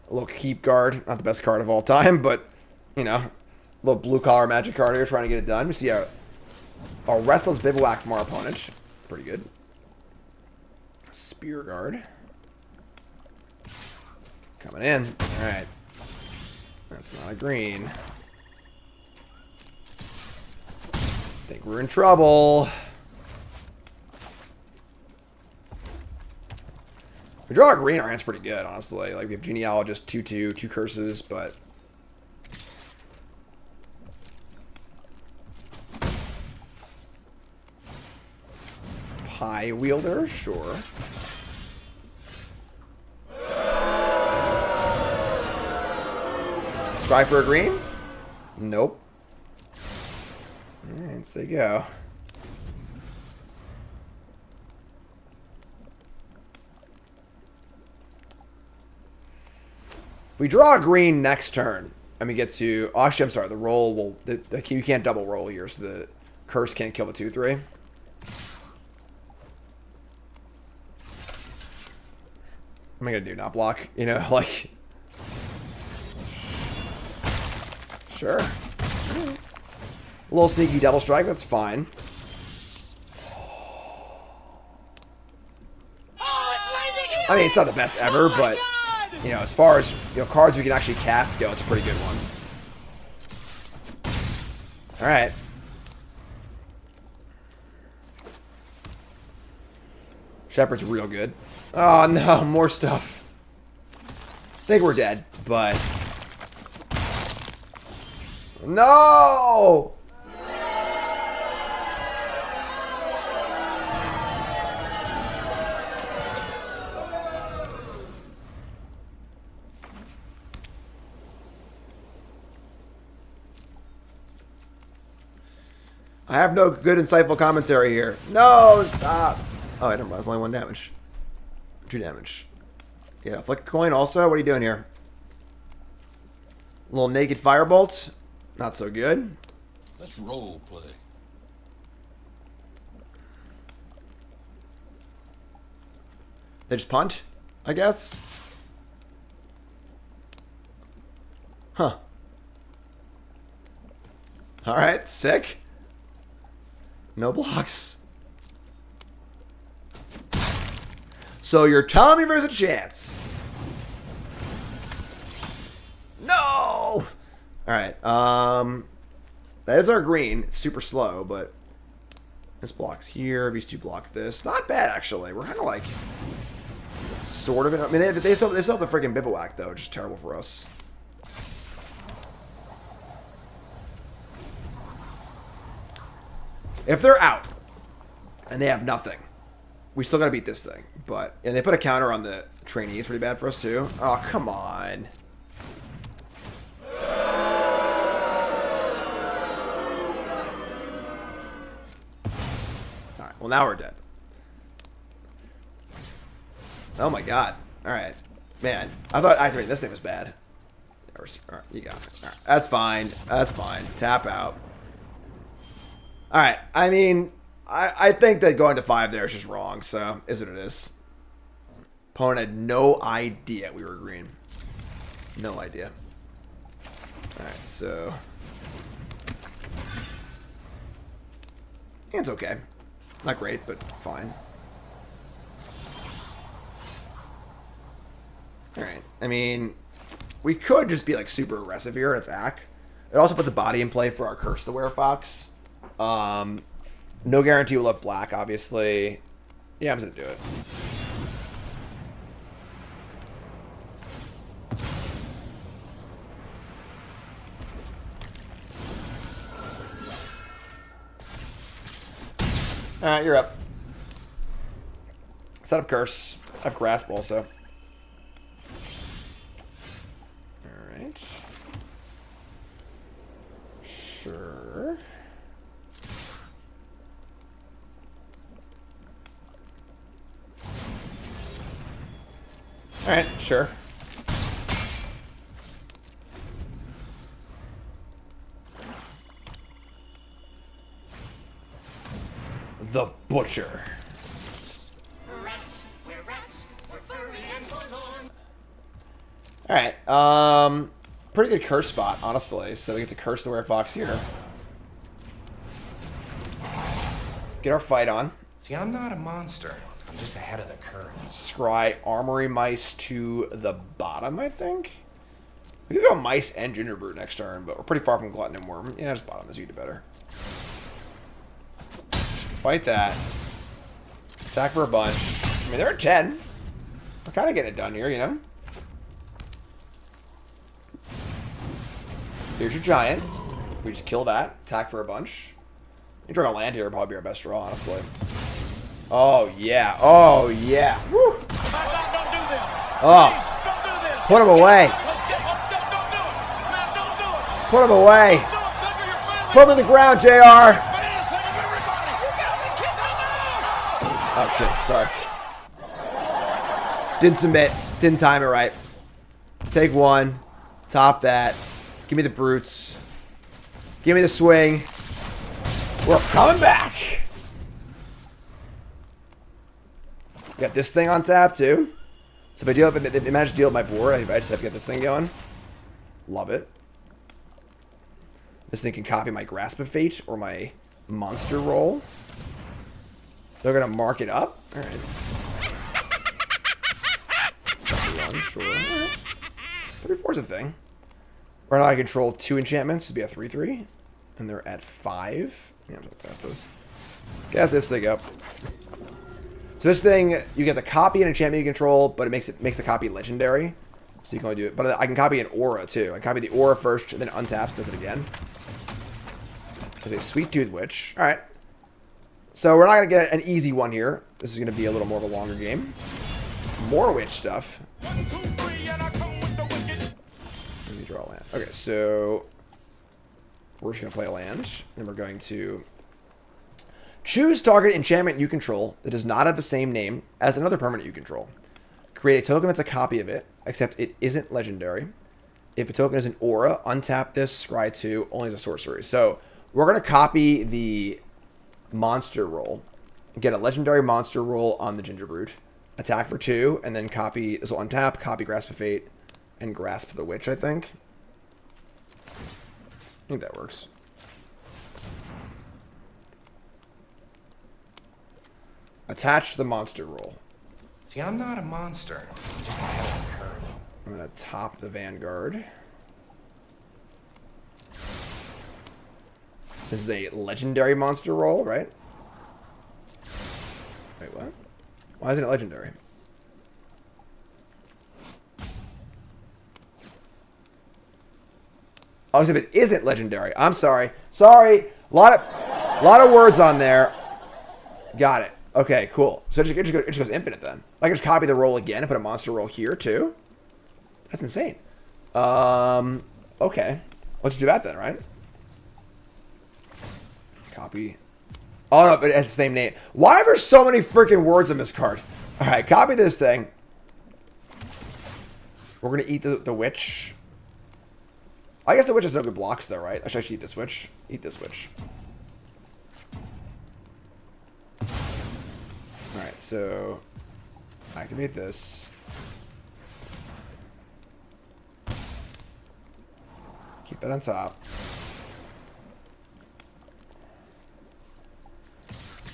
[SPEAKER 2] A little keep guard, not the best card of all time, but you know, a little blue collar Magic card here, trying to get it done. We see a Restless Bivouac from our opponent, pretty good. Spear guard coming in. All right, that's not a green. Think we're in trouble. We draw a green, our hand's pretty good, honestly. Like, we have Genealogist, 2/2, 2 curses, but... Pie Wielder, sure. Scry for a green? Nope. Alright, so go. If we draw a green next turn, and we get to... Oh, actually, I'm sorry. The roll will... you can't double roll here, so the curse can't kill the 2/3. What am I going to do? Not block? You know, like... Sure. A little sneaky double strike. That's fine. I mean, it's not the best ever, but... You know, as far as, you know, cards we can actually cast go, it's a pretty good one. Alright. Shepherd's real good. Oh, no, more stuff. I think we're dead, but... No! I have no good, insightful commentary here. No, stop. Oh, I never mind. It's only 1 damage. 2 damage. Yeah, flick a coin also. What are you doing here? A little naked firebolt. Not so good.
[SPEAKER 3] Let's role play.
[SPEAKER 2] They just punt, I guess. Huh. Alright, sick. No blocks. So you're telling me there's a chance? No! Alright, that is our green. It's super slow, but this blocks here. These two block this. Not bad, actually. We're kind of like sort of. I mean, they still have the freaking bivouac though, which is terrible for us. If they're out and they have nothing, we still gotta beat this thing. And they put a counter on the trainee. It's pretty bad for us too. Oh, come on. Alright, well now we're dead. Oh my god. Alright. Man, I thought activating this thing was bad. Alright, you got it. Alright, that's fine. That's fine. Tap out. Alright, I mean, I think that going to 5 there is just wrong, so is what it is. Opponent had no idea we were green. No idea. Alright, so it's okay. Not great, but fine. Alright, I mean, we could just be like super aggressive here and attack. It also puts a body in play for our Curse the Werefox. No guarantee we'll have black, obviously. Yeah, I'm just gonna do it. Alright, you're up. Set up Curse. I have Grasp also. Alright. Sure. Alright, sure. The Butcher.
[SPEAKER 6] Rats, we're rats, we're furry and forlorn.
[SPEAKER 2] Alright, pretty good curse spot, honestly. So we get to curse the Werefox here. Get our fight on.
[SPEAKER 7] See, I'm not a monster. I'm just ahead of the curve.
[SPEAKER 2] Scry Armory Mice to the bottom, I think. We could go Mice and Ginger Brute next turn, but we're pretty far from Glutton and Worm. Yeah, just bottom is you do better. Fight that. Attack for a bunch. I mean, they're at 10. We're kind of getting it done here, you know? Here's your Giant. We just kill that. Attack for a bunch. You draw a land here would probably be our best draw, honestly. Oh, yeah. Oh, yeah. Woo. Oh. Put him away. Put him away. Put him on the ground, JR. Oh, shit. Sorry. Didn't submit. Didn't time it right. Take one. Top that. Give me the brutes. Give me the swing. We're coming back. We got this thing on tap, too. So if I manage to deal with my board, I just have to get this thing going. Love it. This thing can copy my Grasp of Fate or my monster roll. They're going to mark it up. All right. One, sure. All right. 3/4 is a thing. Right now I control 2 enchantments. This would be a 3/3. And they're at 5. Yeah, I'm just going to pass this. Gas this thing up. So this thing, you get to copy an enchantment you control, but it makes the copy legendary. So you can only do it. But I can copy an aura too. I copy the aura first, and then untaps, does it again. There's a Sweet Tooth Witch. All right. So we're not going to get an easy one here. This is going to be a little more of a longer game. More witch stuff. Let me draw a land. Okay, so we're just going to play a land. Then we're going to choose target enchantment you control that does not have the same name as another permanent you control. Create a token that's a copy of it, except it isn't legendary. If a token is an aura, untap this, scry 2, only as a sorcery. So we're going to copy the monster roll, get a legendary monster roll on the Gingerbrute, attack for 2, and then copy, this will untap, copy Grasp of Fate, and Grasp the Witch, I think. I think that works. Attach the monster roll.
[SPEAKER 7] See, I'm not a monster. I'm just ahead of the curve.
[SPEAKER 2] I'm going to top the Vanguard. This is a legendary monster roll, right? Wait, what? Why isn't it legendary? Oh, except it isn't legendary. I'm sorry. Sorry. A lot of words on there. Got it. Okay, cool. So it just goes infinite then. I can just copy the roll again and put a monster roll here too? That's insane. Okay. Let's do that then, right? Copy. Oh no, but it has the same name. Why are there so many freaking words on this card? Alright, copy this thing. We're gonna eat the witch. I guess the witch has no good blocks though, right? I should actually eat this witch. Eat this witch. Alright, so activate this. Keep it on top.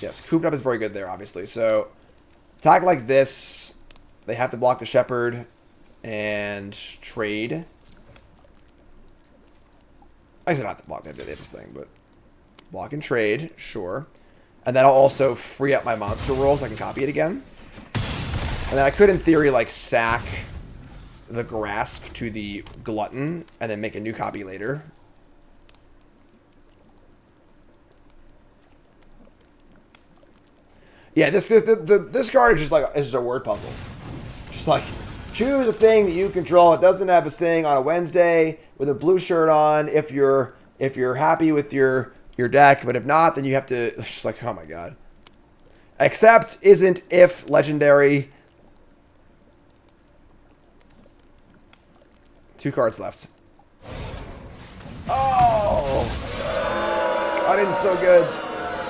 [SPEAKER 2] Yes, cooped up is very good there, obviously. So attack like this. They have to block the shepherd and trade. I guess they don't have to block that this thing, but block and trade, sure. And that'll also free up my monster roll so I can copy it again. And then I could, in theory, like sack the grasp to the glutton and then make a new copy later. Yeah, this card is just like is just a word puzzle. Just like choose a thing that you control. It doesn't have a thing on a Wednesday with a blue shirt on. If you're happy with your deck, but if not, then you have to. It's just like, oh my god. Except isn't if legendary. 2 cards left. Oh, got in so good.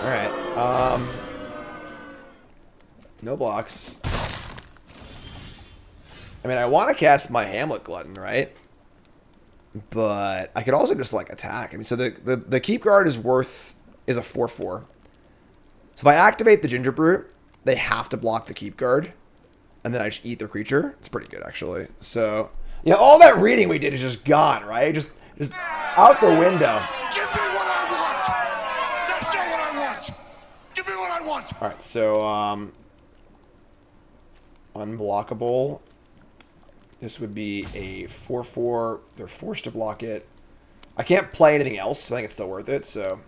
[SPEAKER 2] All right. No blocks. I mean, I want to cast my Hamlet Glutton, right? But I could also just like attack. I mean, so the keep guard is a 4/4. So if I activate the Gingerbrute, they have to block the keep guard, and then I just eat their creature. It's pretty good actually. So yeah, all that reading we did is just gone, right? Just out the window.
[SPEAKER 3] Give me what I want! That's not what I want! Give me what I want!
[SPEAKER 2] Alright, so unblockable. This would be a 4/4. They're forced to block it. I can't play anything else, so I think it's still worth it, so.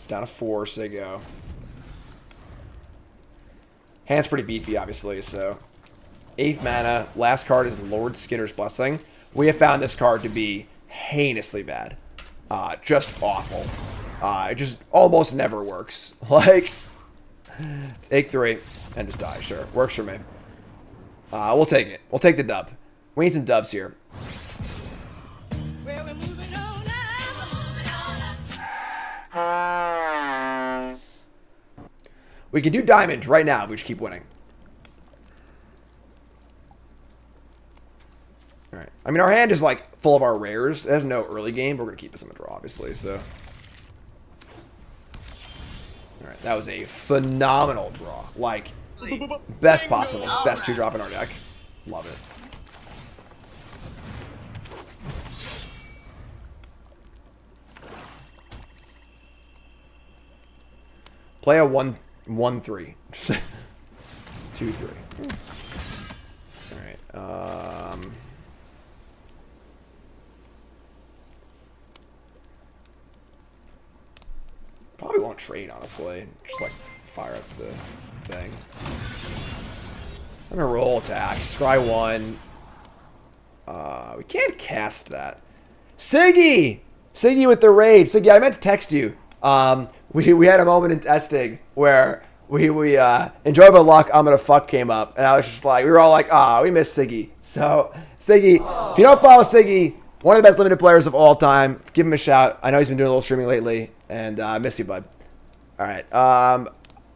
[SPEAKER 2] Down to 4, so they go. Hand's pretty beefy, obviously, so. 8th mana. Last card is Lord Skinner's Blessing. We have found this card to be heinously bad. Just awful. It just almost never works. Like, take 3 and just die. Sure. Works for me. We'll take it. We'll take the dub. We need some dubs here.
[SPEAKER 6] Where we're moving on now.
[SPEAKER 2] We can do diamond right now if we just keep winning. Alright. I mean, our hand is, like, full of our rares. It has no early game, but we're going to keep us in the draw, obviously, so. Alright, that was a phenomenal draw. Like, best possible. Best 2-drop in our deck. Love it. Play a 1 1-3. 2-3. All right. Probably won't trade, honestly. Just like fire up the thing. I'm gonna roll attack. Scry 1. We can't cast that. Siggy! Siggy with the raid. Siggy, I meant to text you. We had a moment in testing where we enjoy the luck, I'm gonna fuck came up, and I was just like, we were all like, we miss Siggy. So Siggy, if you don't follow Siggy, one of the best limited players of all time, give him a shout. I know he's been doing a little streaming lately, and I miss you, bud. All right,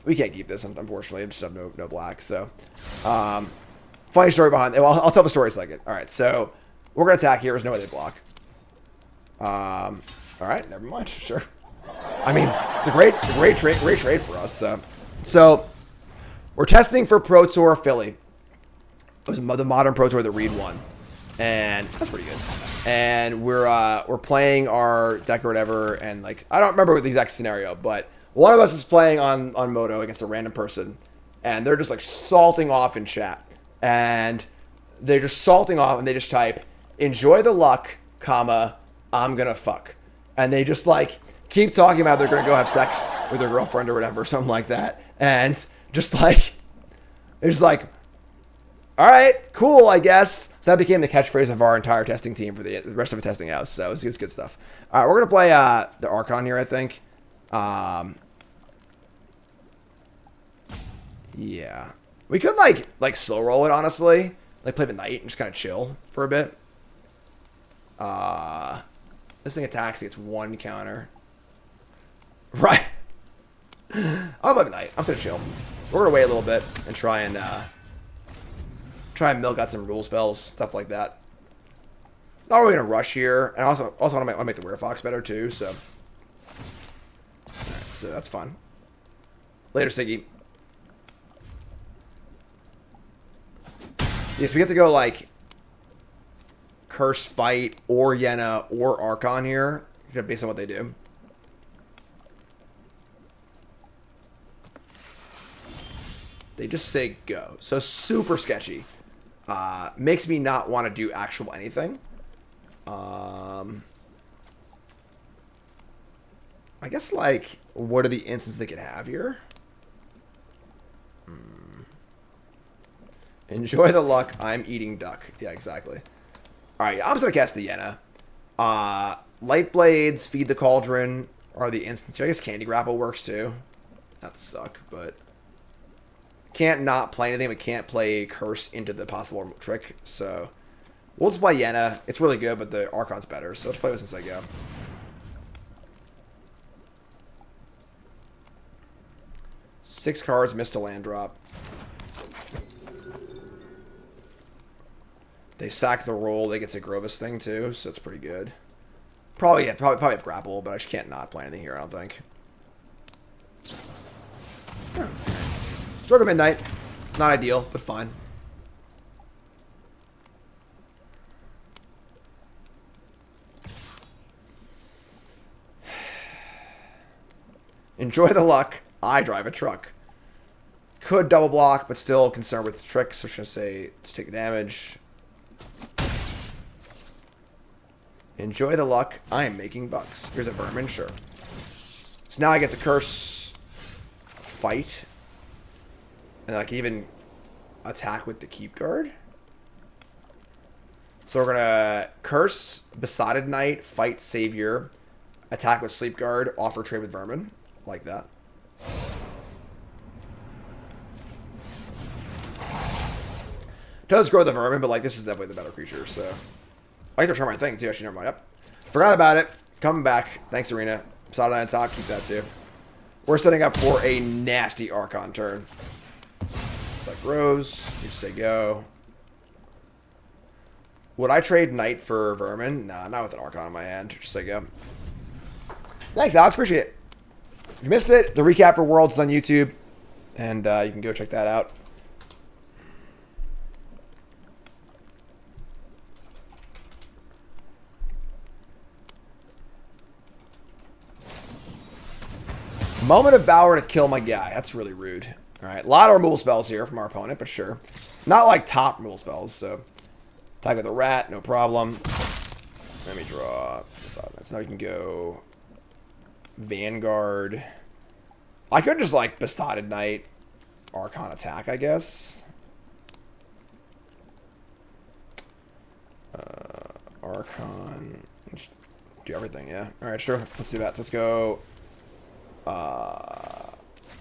[SPEAKER 2] we can't keep this, unfortunately. I just have no black. So, funny story behind it. Well, I'll tell the story in a second. All right, so we're gonna attack here. There's no way they block. All right, never mind. Sure. I mean, it's a great trade for us. So we're testing for Pro Tour Philly. It was the modern Pro Tour that Reed won, and that's pretty good. And we're playing our deck or whatever, and like I don't remember the exact scenario, but one of us is playing on Moto against a random person, and they're just like salting off in chat, and they're just salting off, and they just type, "Enjoy the luck, comma, I'm gonna fuck," and they just like keep talking about they're gonna go have sex with their girlfriend or whatever, something like that, and just like they're just like, all right, cool, I guess. So that became the catchphrase of our entire testing team for the rest of the testing house. So it was good stuff. All right, we're gonna play the Archon here, I think. Yeah, we could like slow roll it, honestly. Like play the knight and just kind of chill for a bit. This thing attacks, it gets 1 counter. Right. I'll play the knight. I'm gonna chill. We're gonna wait a little bit and try and milk out some rule spells, stuff like that. Not really in a rush here, and also want to make the Werefox better too. So, all right, so that's fun. Later, Siggy. Yes, we get to go like Curse, Fight, or Yenna, or Archon here, based on what they do. They just say go. So super sketchy. Makes me not want to do actual anything. I guess, like, what are the instances they could have here? Enjoy the luck. I'm eating duck. Yeah, exactly. All right, I'm just going to cast the Yenna. Light Blades, Feed the Cauldron are the instances here. I guess Candy Grapple works too. That suck, but can't not play anything, but can't play Curse into the possible trick. So we'll just play Yenna. It's really good, but the Archon's better. So let's play this since I go. Six cards, missed a land drop. They sack the roll. They get to Grovis thing too, so it's pretty good. Probably have grapple, but I just can't not play anything here, I don't think. Yeah. Stroke of Midnight. Not ideal, but fine. Enjoy the luck. I drive a truck. Could double block, but still concerned with the tricks. So I'm going to say to take damage. Enjoy the luck. I am making bucks. Here's a Vermin, sure. So now I get to Curse, Fight, and I can even attack with the Keep Guard. So we're gonna Curse, Besotted Knight, Fight Savior, attack with Sleep Guard, offer trade with Vermin, like that. Does grow the Vermin, but like this is definitely the better creature, so. I can return my thing too, actually, never mind. Yep. Forgot about it. Coming back. Thanks, Arena. Solid on top, keep that too. We're setting up for a nasty Archon turn. Like Rose, you just say go. Would I trade Knight for Vermin? Nah, not with an Archon in my hand. Just say go. Thanks, Alex. Appreciate it. If you missed it, the recap for Worlds is on YouTube, and you can go check that out. Moment of Valor to kill my guy. That's really rude. Alright, a lot of removal spells here from our opponent, but sure. Not like top removal spells, so. Attack with a rat, no problem. Let me draw. So now you can go Vanguard. I could just like Besotted Knight, Archon attack, I guess. Archon. Just do everything, yeah. Alright, sure. Let's do that. So let's go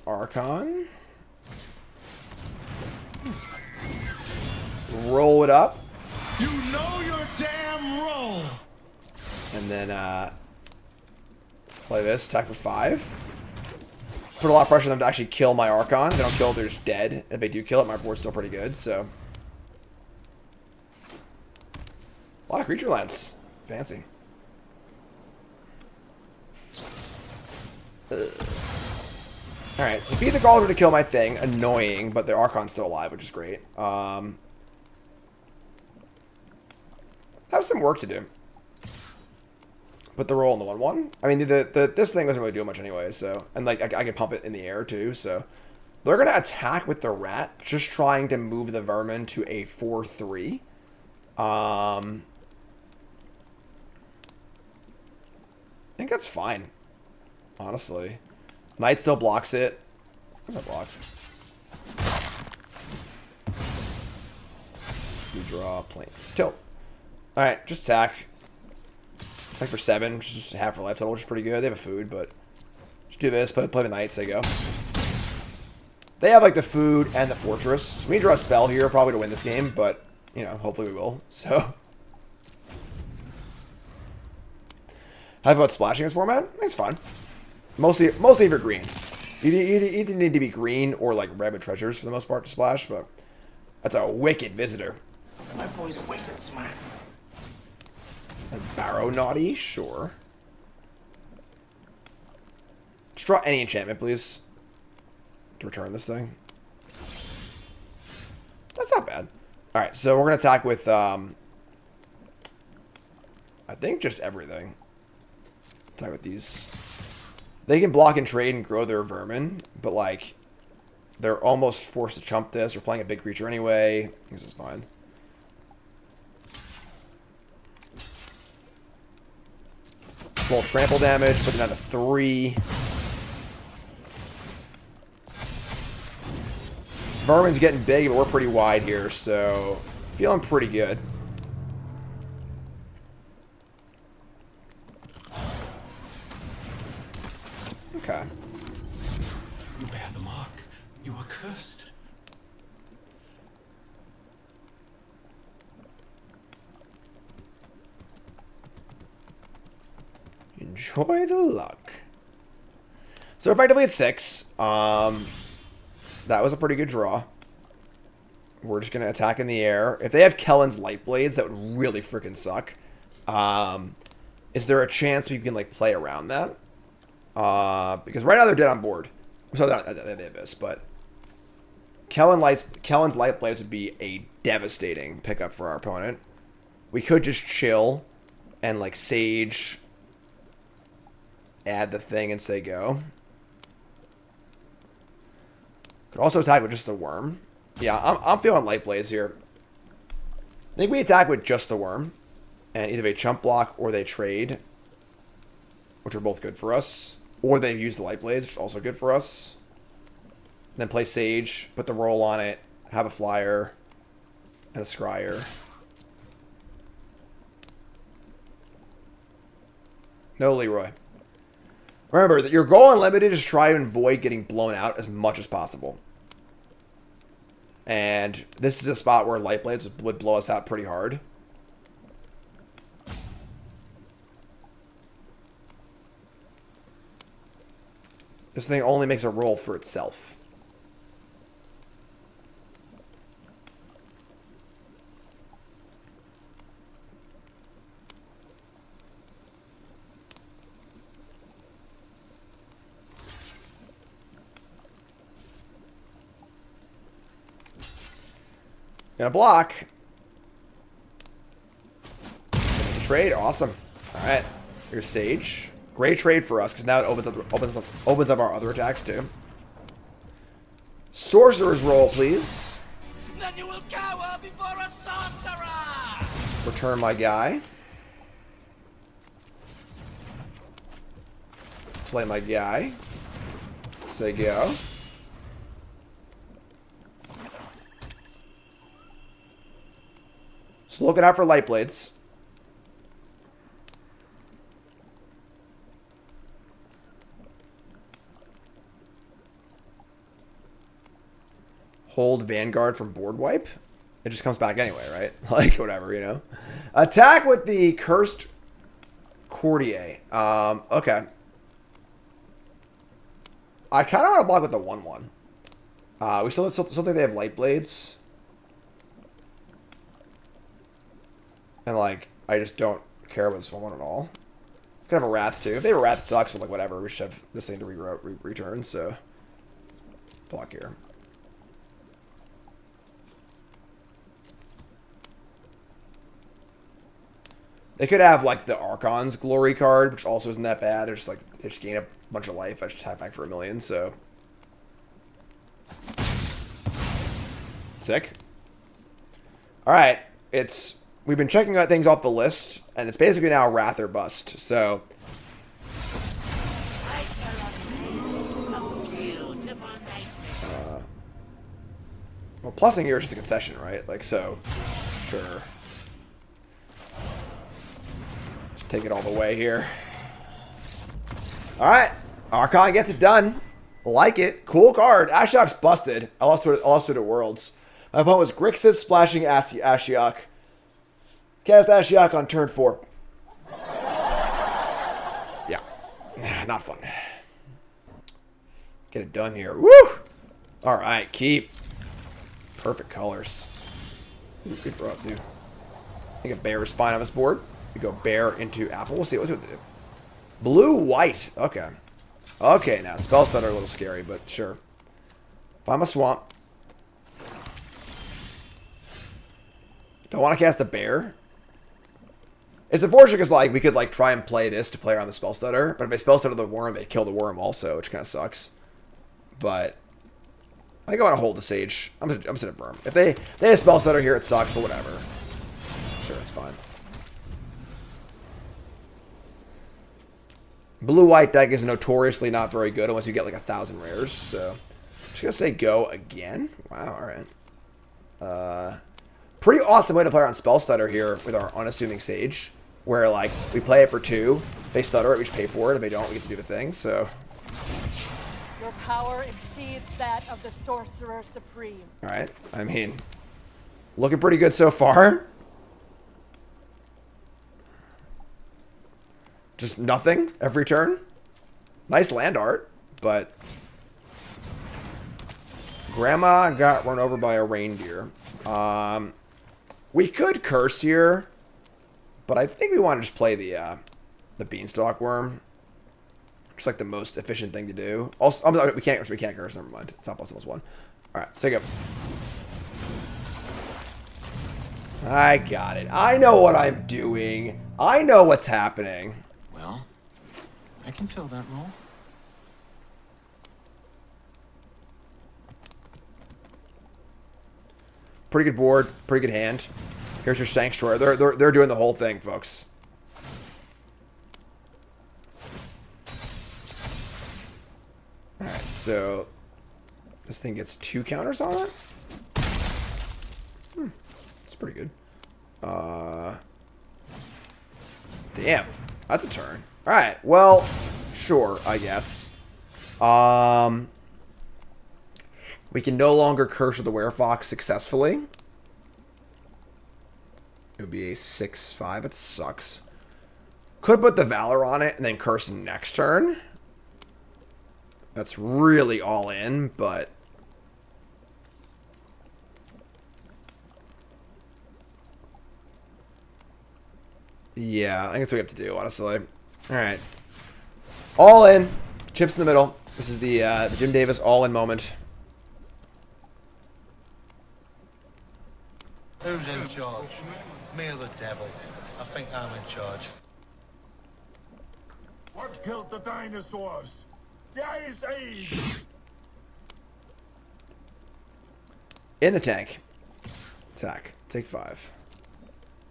[SPEAKER 2] Archon. Roll it up.
[SPEAKER 3] You know your damn role.
[SPEAKER 2] And then let's play this. Attack for 5. Put a lot of pressure on them to actually kill my Archon. If they don't kill it, they're just dead. If they do kill it, my board's still pretty good, so. A lot of creature lands. Fancy. Alright, so feed the Gauntlet to kill my thing. Annoying, but the Archon's still alive, which is great. Have some work to do. Put the roll in the 1/1. I mean, this thing doesn't really do much anyway, so. And, like, I can pump it in the air, too, so. They're going to attack with the rat, just trying to move the vermin to a 4/3. I think that's fine, honestly. Knight still blocks it. Where's that block? You draw planes. Tilt. Alright, just attack. Attack for 7, which is just half for life total, which is pretty good. They have a food, but just do this, play the knights, they go. They have like the food and the fortress. We need to draw a spell here probably to win this game, but you know, hopefully we will. So how about splashing this format? I think it's fun. Mostly for green. You either need to be green or like red with treasures for the most part to splash, but that's a wicked visitor.
[SPEAKER 4] My boy's wicked smart.
[SPEAKER 2] And Barrow Naughty, sure. Just draw any enchantment, please. To return this thing. That's not bad. Alright, so we're going to attack with, I think just everything. Attack with these. They can block and trade and grow their vermin, but, like, they're almost forced to chump this. They're playing a big creature anyway. This is fine. Roll trample damage, put it down to 3. Vermin's getting big, but we're pretty wide here, so feeling pretty good. Okay.
[SPEAKER 3] You bear the mark. You are cursed.
[SPEAKER 2] Enjoy the luck. So effectively it's 6. That was a pretty good draw. We're just going to attack in the air. If they have Kellen's Light Blades, that would really freaking suck. Is there a chance we can like play around that? Because right now they're dead on board. So they have this, but Kellen's Light Blades would be a devastating pickup for our opponent. We could just chill and like Sage, add the thing and say go. Could also attack with just the worm. Yeah, I'm feeling Light Blades here. I think we attack with just the worm. And either they chump block or they trade. Which are both good for us. Or they use the Light Blades, which is also good for us. Then play Sage, put the roll on it, have a flyer, and a scryer. No Leroy. Remember that your goal unlimited is to try and avoid getting blown out as much as possible. And this is a spot where Light Blades would blow us out pretty hard. This thing only makes a roll for itself. Gonna block. Trade, awesome. Alright. Here's Sage. Great trade for us because now it opens up our other attacks too. Sorcerer's Roll, please.
[SPEAKER 3] Then you will cower before a sorcerer!
[SPEAKER 2] Return my guy. Play my guy. Say go. So looking out for light blades. Hold Vanguard from board wipe. It just comes back anyway, right? Like, whatever, you know. Attack with the Cursed Courtier. Okay. I kind of want to block with the 1/1. We still think they have light blades. And, like, I just don't care about this 1/1 at all. Could have a Wrath, too. If they have a Wrath, it sucks, but, like, whatever. We should have this thing to return, so. Block here. They could have, like, the Archon's Glory card, which also isn't that bad. They're just, like, they just gain a bunch of life. I just tap back for 1,000,000, so. Sick. Alright. We've been checking out things off the list, and it's basically now Wrath or Bust, so. Well, plussing here is just a concession, right? Like, so. Sure. Take it all the way here. Alright. Archon gets it done. Like it. Cool card. Ashiok's busted. I lost to it at Worlds. My opponent was Grixis splashing Ashiok. Cast Ashiok on turn 4. Yeah. Not fun. Get it done here. Woo! Alright, keep. Perfect colors. Ooh, good draw too. I think a bear is fine on this board. We go bear into apple. We'll see what they do. Blue, white. Okay. Okay, now spell stutter a little scary, but sure. If I'm a swamp. Don't want to cast a bear. It's unfortunate because, like, we could, like, try and play this to play around the spell stutter, but if they spell stutter the worm, they kill the worm also, which kind of sucks. But I think I want to hold the sage. I'm just gonna burn. If they have spell stutter here, it sucks, but whatever. Sure, it's fine. Blue-white deck is notoriously not very good unless you get like 1,000 rares. So, just gonna say go again. Wow, all right. Pretty awesome way to play around spell stutter here with our unassuming sage, where like we play it for 2, they stutter it, we just pay for it. If they don't, we get to do the thing. So,
[SPEAKER 5] your power exceeds that of the Sorcerer Supreme.
[SPEAKER 2] All right. I mean, looking pretty good so far. Just nothing every turn. Nice land art, but Grandma got run over by a reindeer. We could curse here, but I think we want to just play the beanstalk worm. Just like the most efficient thing to do. Also, we can't curse. Never mind. It's not +1. All right, let's take it. I got it. I know what I'm doing. I know what's happening.
[SPEAKER 8] Well, I can fill that role.
[SPEAKER 2] Pretty good board, pretty good hand. Here's your Sanctuary. They're doing the whole thing, folks. Alright, so this thing gets 2 counters on it? It's pretty good. Damn. That's a turn. Alright, well, sure, I guess. We can no longer Curse of the Werefox successfully. It would be a 6/5. It sucks. Could put the Valor on it and then curse next turn. That's really all in, but yeah, I think that's what we have to do, honestly. Alright. All in. Chips in the middle. This is the Jim Davis all-in moment.
[SPEAKER 9] Who's in charge? Me or the devil? I think I'm in charge.
[SPEAKER 3] I've killed the dinosaurs. The Ice Age.
[SPEAKER 2] In the tank. Attack. Take 5.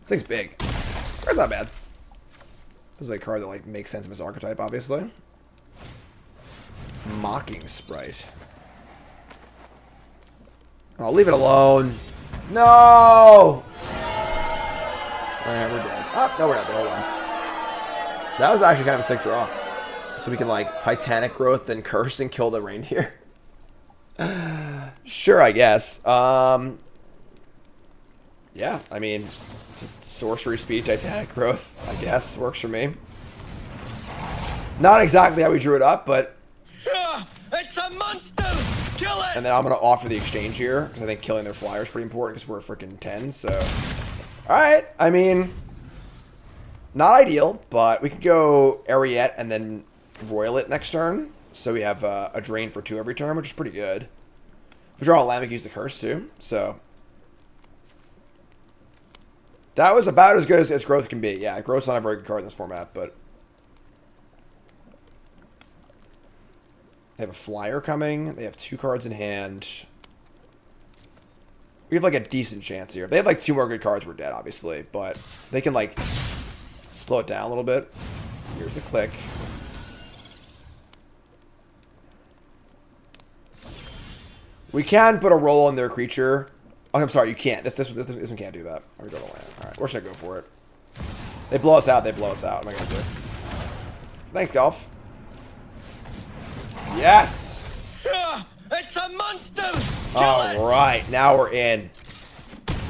[SPEAKER 2] This thing's big. That's not bad. This is a card that like makes sense of his archetype, obviously. Mocking Sprite. Oh, leave it alone. No! Alright, we're dead. Oh, no, we're not dead. Hold on. That was actually kind of a sick draw. So we can, like, Titanic Growth and Curse and kill the reindeer. Sure, I guess. Yeah, I mean, sorcery speed, Titanic Growth, I guess, works for me. Not exactly how we drew it up, but...
[SPEAKER 1] It's a monster! Kill it!
[SPEAKER 2] And then I'm going to offer the exchange here, because I think killing their flyer is pretty important, because we're freaking 10, so... Alright, I mean... Not ideal, but we could go Ariette and then Royal it next turn. So we have a drain for 2 every turn, which is pretty good. If we draw a land, we can use the curse too, so... That was about as good as Growth can be. Yeah, Growth's not a very good card in this format, but... They have a flyer coming. They have 2 cards in hand. We have like a decent chance here. They have like 2 more good cards. We're dead, obviously, but they can like slow it down a little bit. Here's the click. We can put a roll on their creature. Oh, I'm sorry, you can't. This one can't do that. Or we go to land. All right, we're just gonna go for it. They blow us out. They blow us out. What am I gonna do? Thanks, Golf. Yes!
[SPEAKER 1] It's a monster!
[SPEAKER 2] All right, now we're in.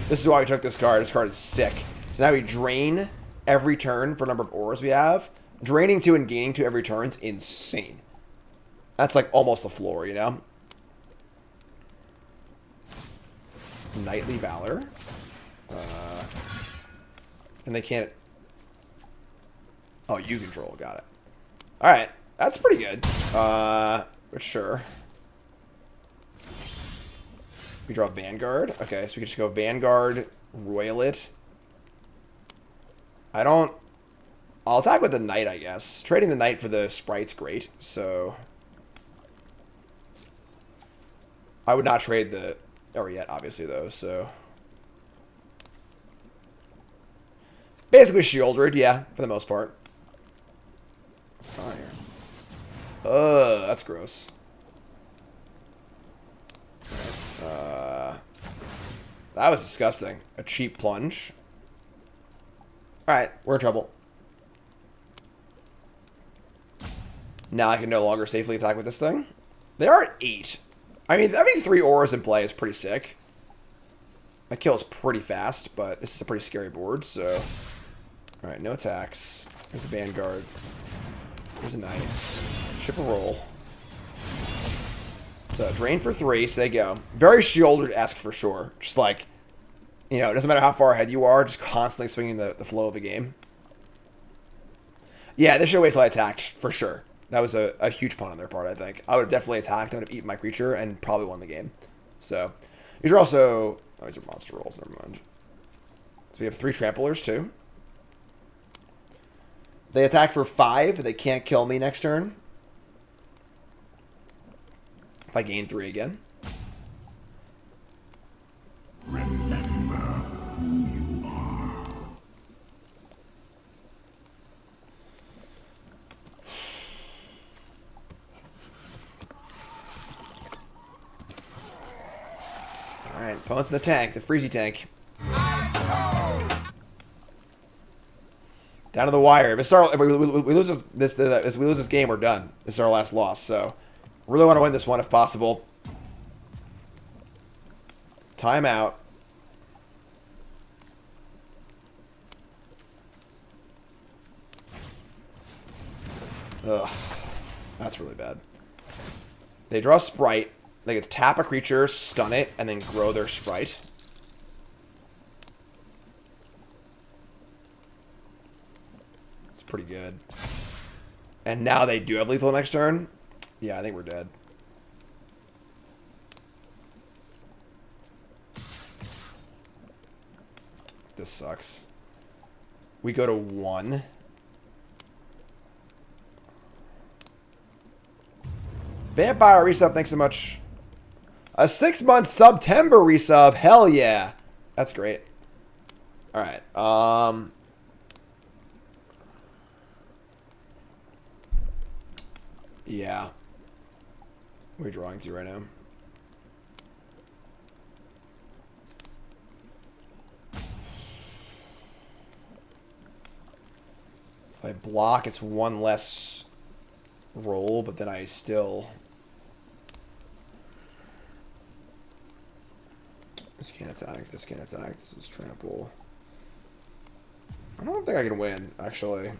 [SPEAKER 2] This is why we took this card. This card is sick. So now we drain every turn for a number of auras we have. Draining 2 and gaining 2 every turn is insane. That's like almost the floor, you know? Knightly Valor. And they can't... Oh, you control. Got it. Alright. That's pretty good. But sure. We draw Vanguard. Okay, so we can just go Vanguard, Royal it. I'll attack with the Knight, I guess. Trading the Knight for the Sprite's great, so... I would not trade the Ariette, obviously, though, so... Basically Shieldred, yeah, for the most part. What's going on here? That's gross. That was disgusting. A cheap plunge. Alright, we're in trouble. Now I can no longer safely attack with this thing. They are at 8. I mean, having 3 auras in play is pretty sick. My kill is pretty fast, but this is a pretty scary board, so... Alright, no attacks. There's a Vanguard. There's a Knight. Ship a roll. So, drain for 3, so they go. Very Shieldred-esque for sure. Just like, you know, it doesn't matter how far ahead you are, just constantly swinging the flow of the game. Yeah, they should wait till I attacked, for sure. That was a huge punt on their part, I think. I would have definitely attacked, I would have eaten my creature, and probably won the game. So, these are also... Oh, these are monster rolls, never mind. So we have 3 tramplers, too. They attack for 5, they can't kill me next turn. If I gain 3 again.
[SPEAKER 3] Remember who you are.
[SPEAKER 2] Alright, opponent's in the tank, the Freezy tank. Down to the wire. If we lose this game, we're done. This is our last loss, so really want to win this one if possible. Timeout. Ugh, that's really bad. They draw a Sprite. They get to tap a creature, stun it, and then grow their Sprite. It's pretty good. And now they do have lethal next turn. Yeah, I think we're dead. This sucks. We go to 1. Vampire resub, thanks so much. A 6-month September resub. Hell yeah. That's great. Alright. Yeah. What are we drawing to right now? If I block, it's one less roll, but then I still... This can't attack, this can't attack, this is trample. I don't think I can win, actually.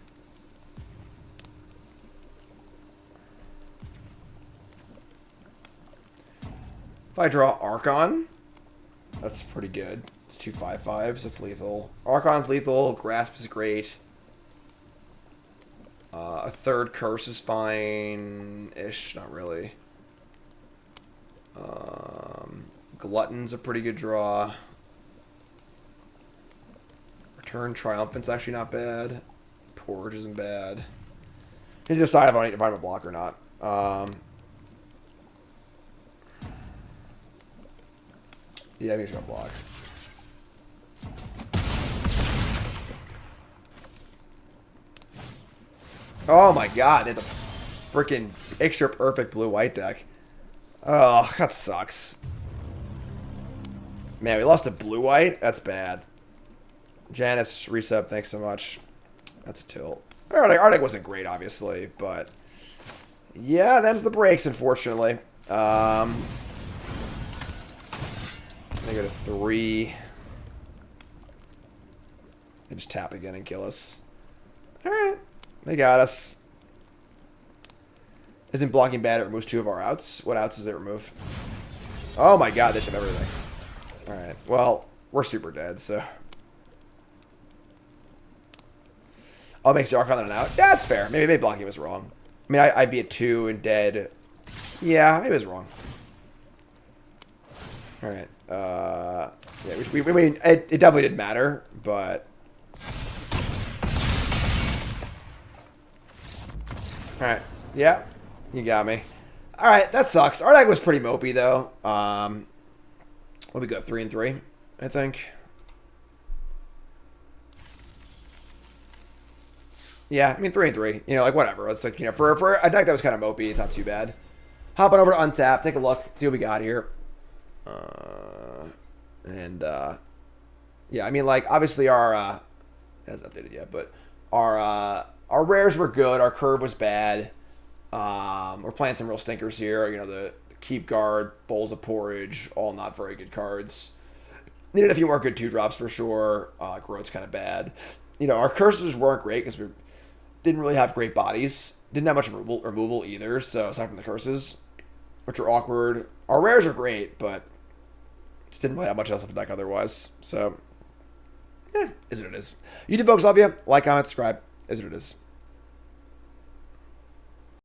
[SPEAKER 2] If I draw Archon, that's pretty good. It's 2 5/5s, that's lethal. Archon's lethal, Grasp is great. A third Curse is fine-ish, not really. Glutton's a pretty good draw. Return Triumphant's actually not bad. Porge isn't bad. You need to decide if I have a block or not. Yeah, I'm just gonna block. Oh my god, they had the freaking picture perfect blue-white deck. Oh, that sucks. Man, we lost to blue-white? That's bad. Janice, resub, thanks so much. That's a tilt. Our deck wasn't great, obviously, but... Yeah, them's the breaks, unfortunately. They go to 3. They just tap again and kill us. Alright. They got us. Isn't blocking bad? It removes 2 of our outs. What outs does it remove? Oh my god, they should have everything. Alright, well, we're super dead, so... Oh, it makes the Archon an out? Yeah, that's fair. Maybe blocking was wrong. I mean, I'd be at 2 and dead. Yeah, maybe it was wrong. Alright, yeah, we mean, it definitely didn't matter, but... Alright, yeah, you got me. Alright, that sucks. Our deck was pretty mopey, though. What we got, 3 and 3, I think. Yeah, I mean 3 and 3. You know, like whatever. It's like, you know, for a deck that was kind of mopey, it's not too bad. Hopping over to Untap, take a look, see what we got here. Yeah, I mean, like obviously our it hasn't updated yet, but our rares were good. Our curve was bad. We're playing some real stinkers here. You know, the Keep Guard, Bowls of Porridge, all not very good cards. Needed a few more good 2-drops for sure. Growth's kind of bad. You know, our curses weren't great because we didn't really have great bodies. Didn't have much removal either, so aside from the curses, which are awkward. Our rares are great, but just didn't really have much else of the deck otherwise. So, yeah, is what it is. You did, folks. Love you. Like, comment, subscribe. Is what it is.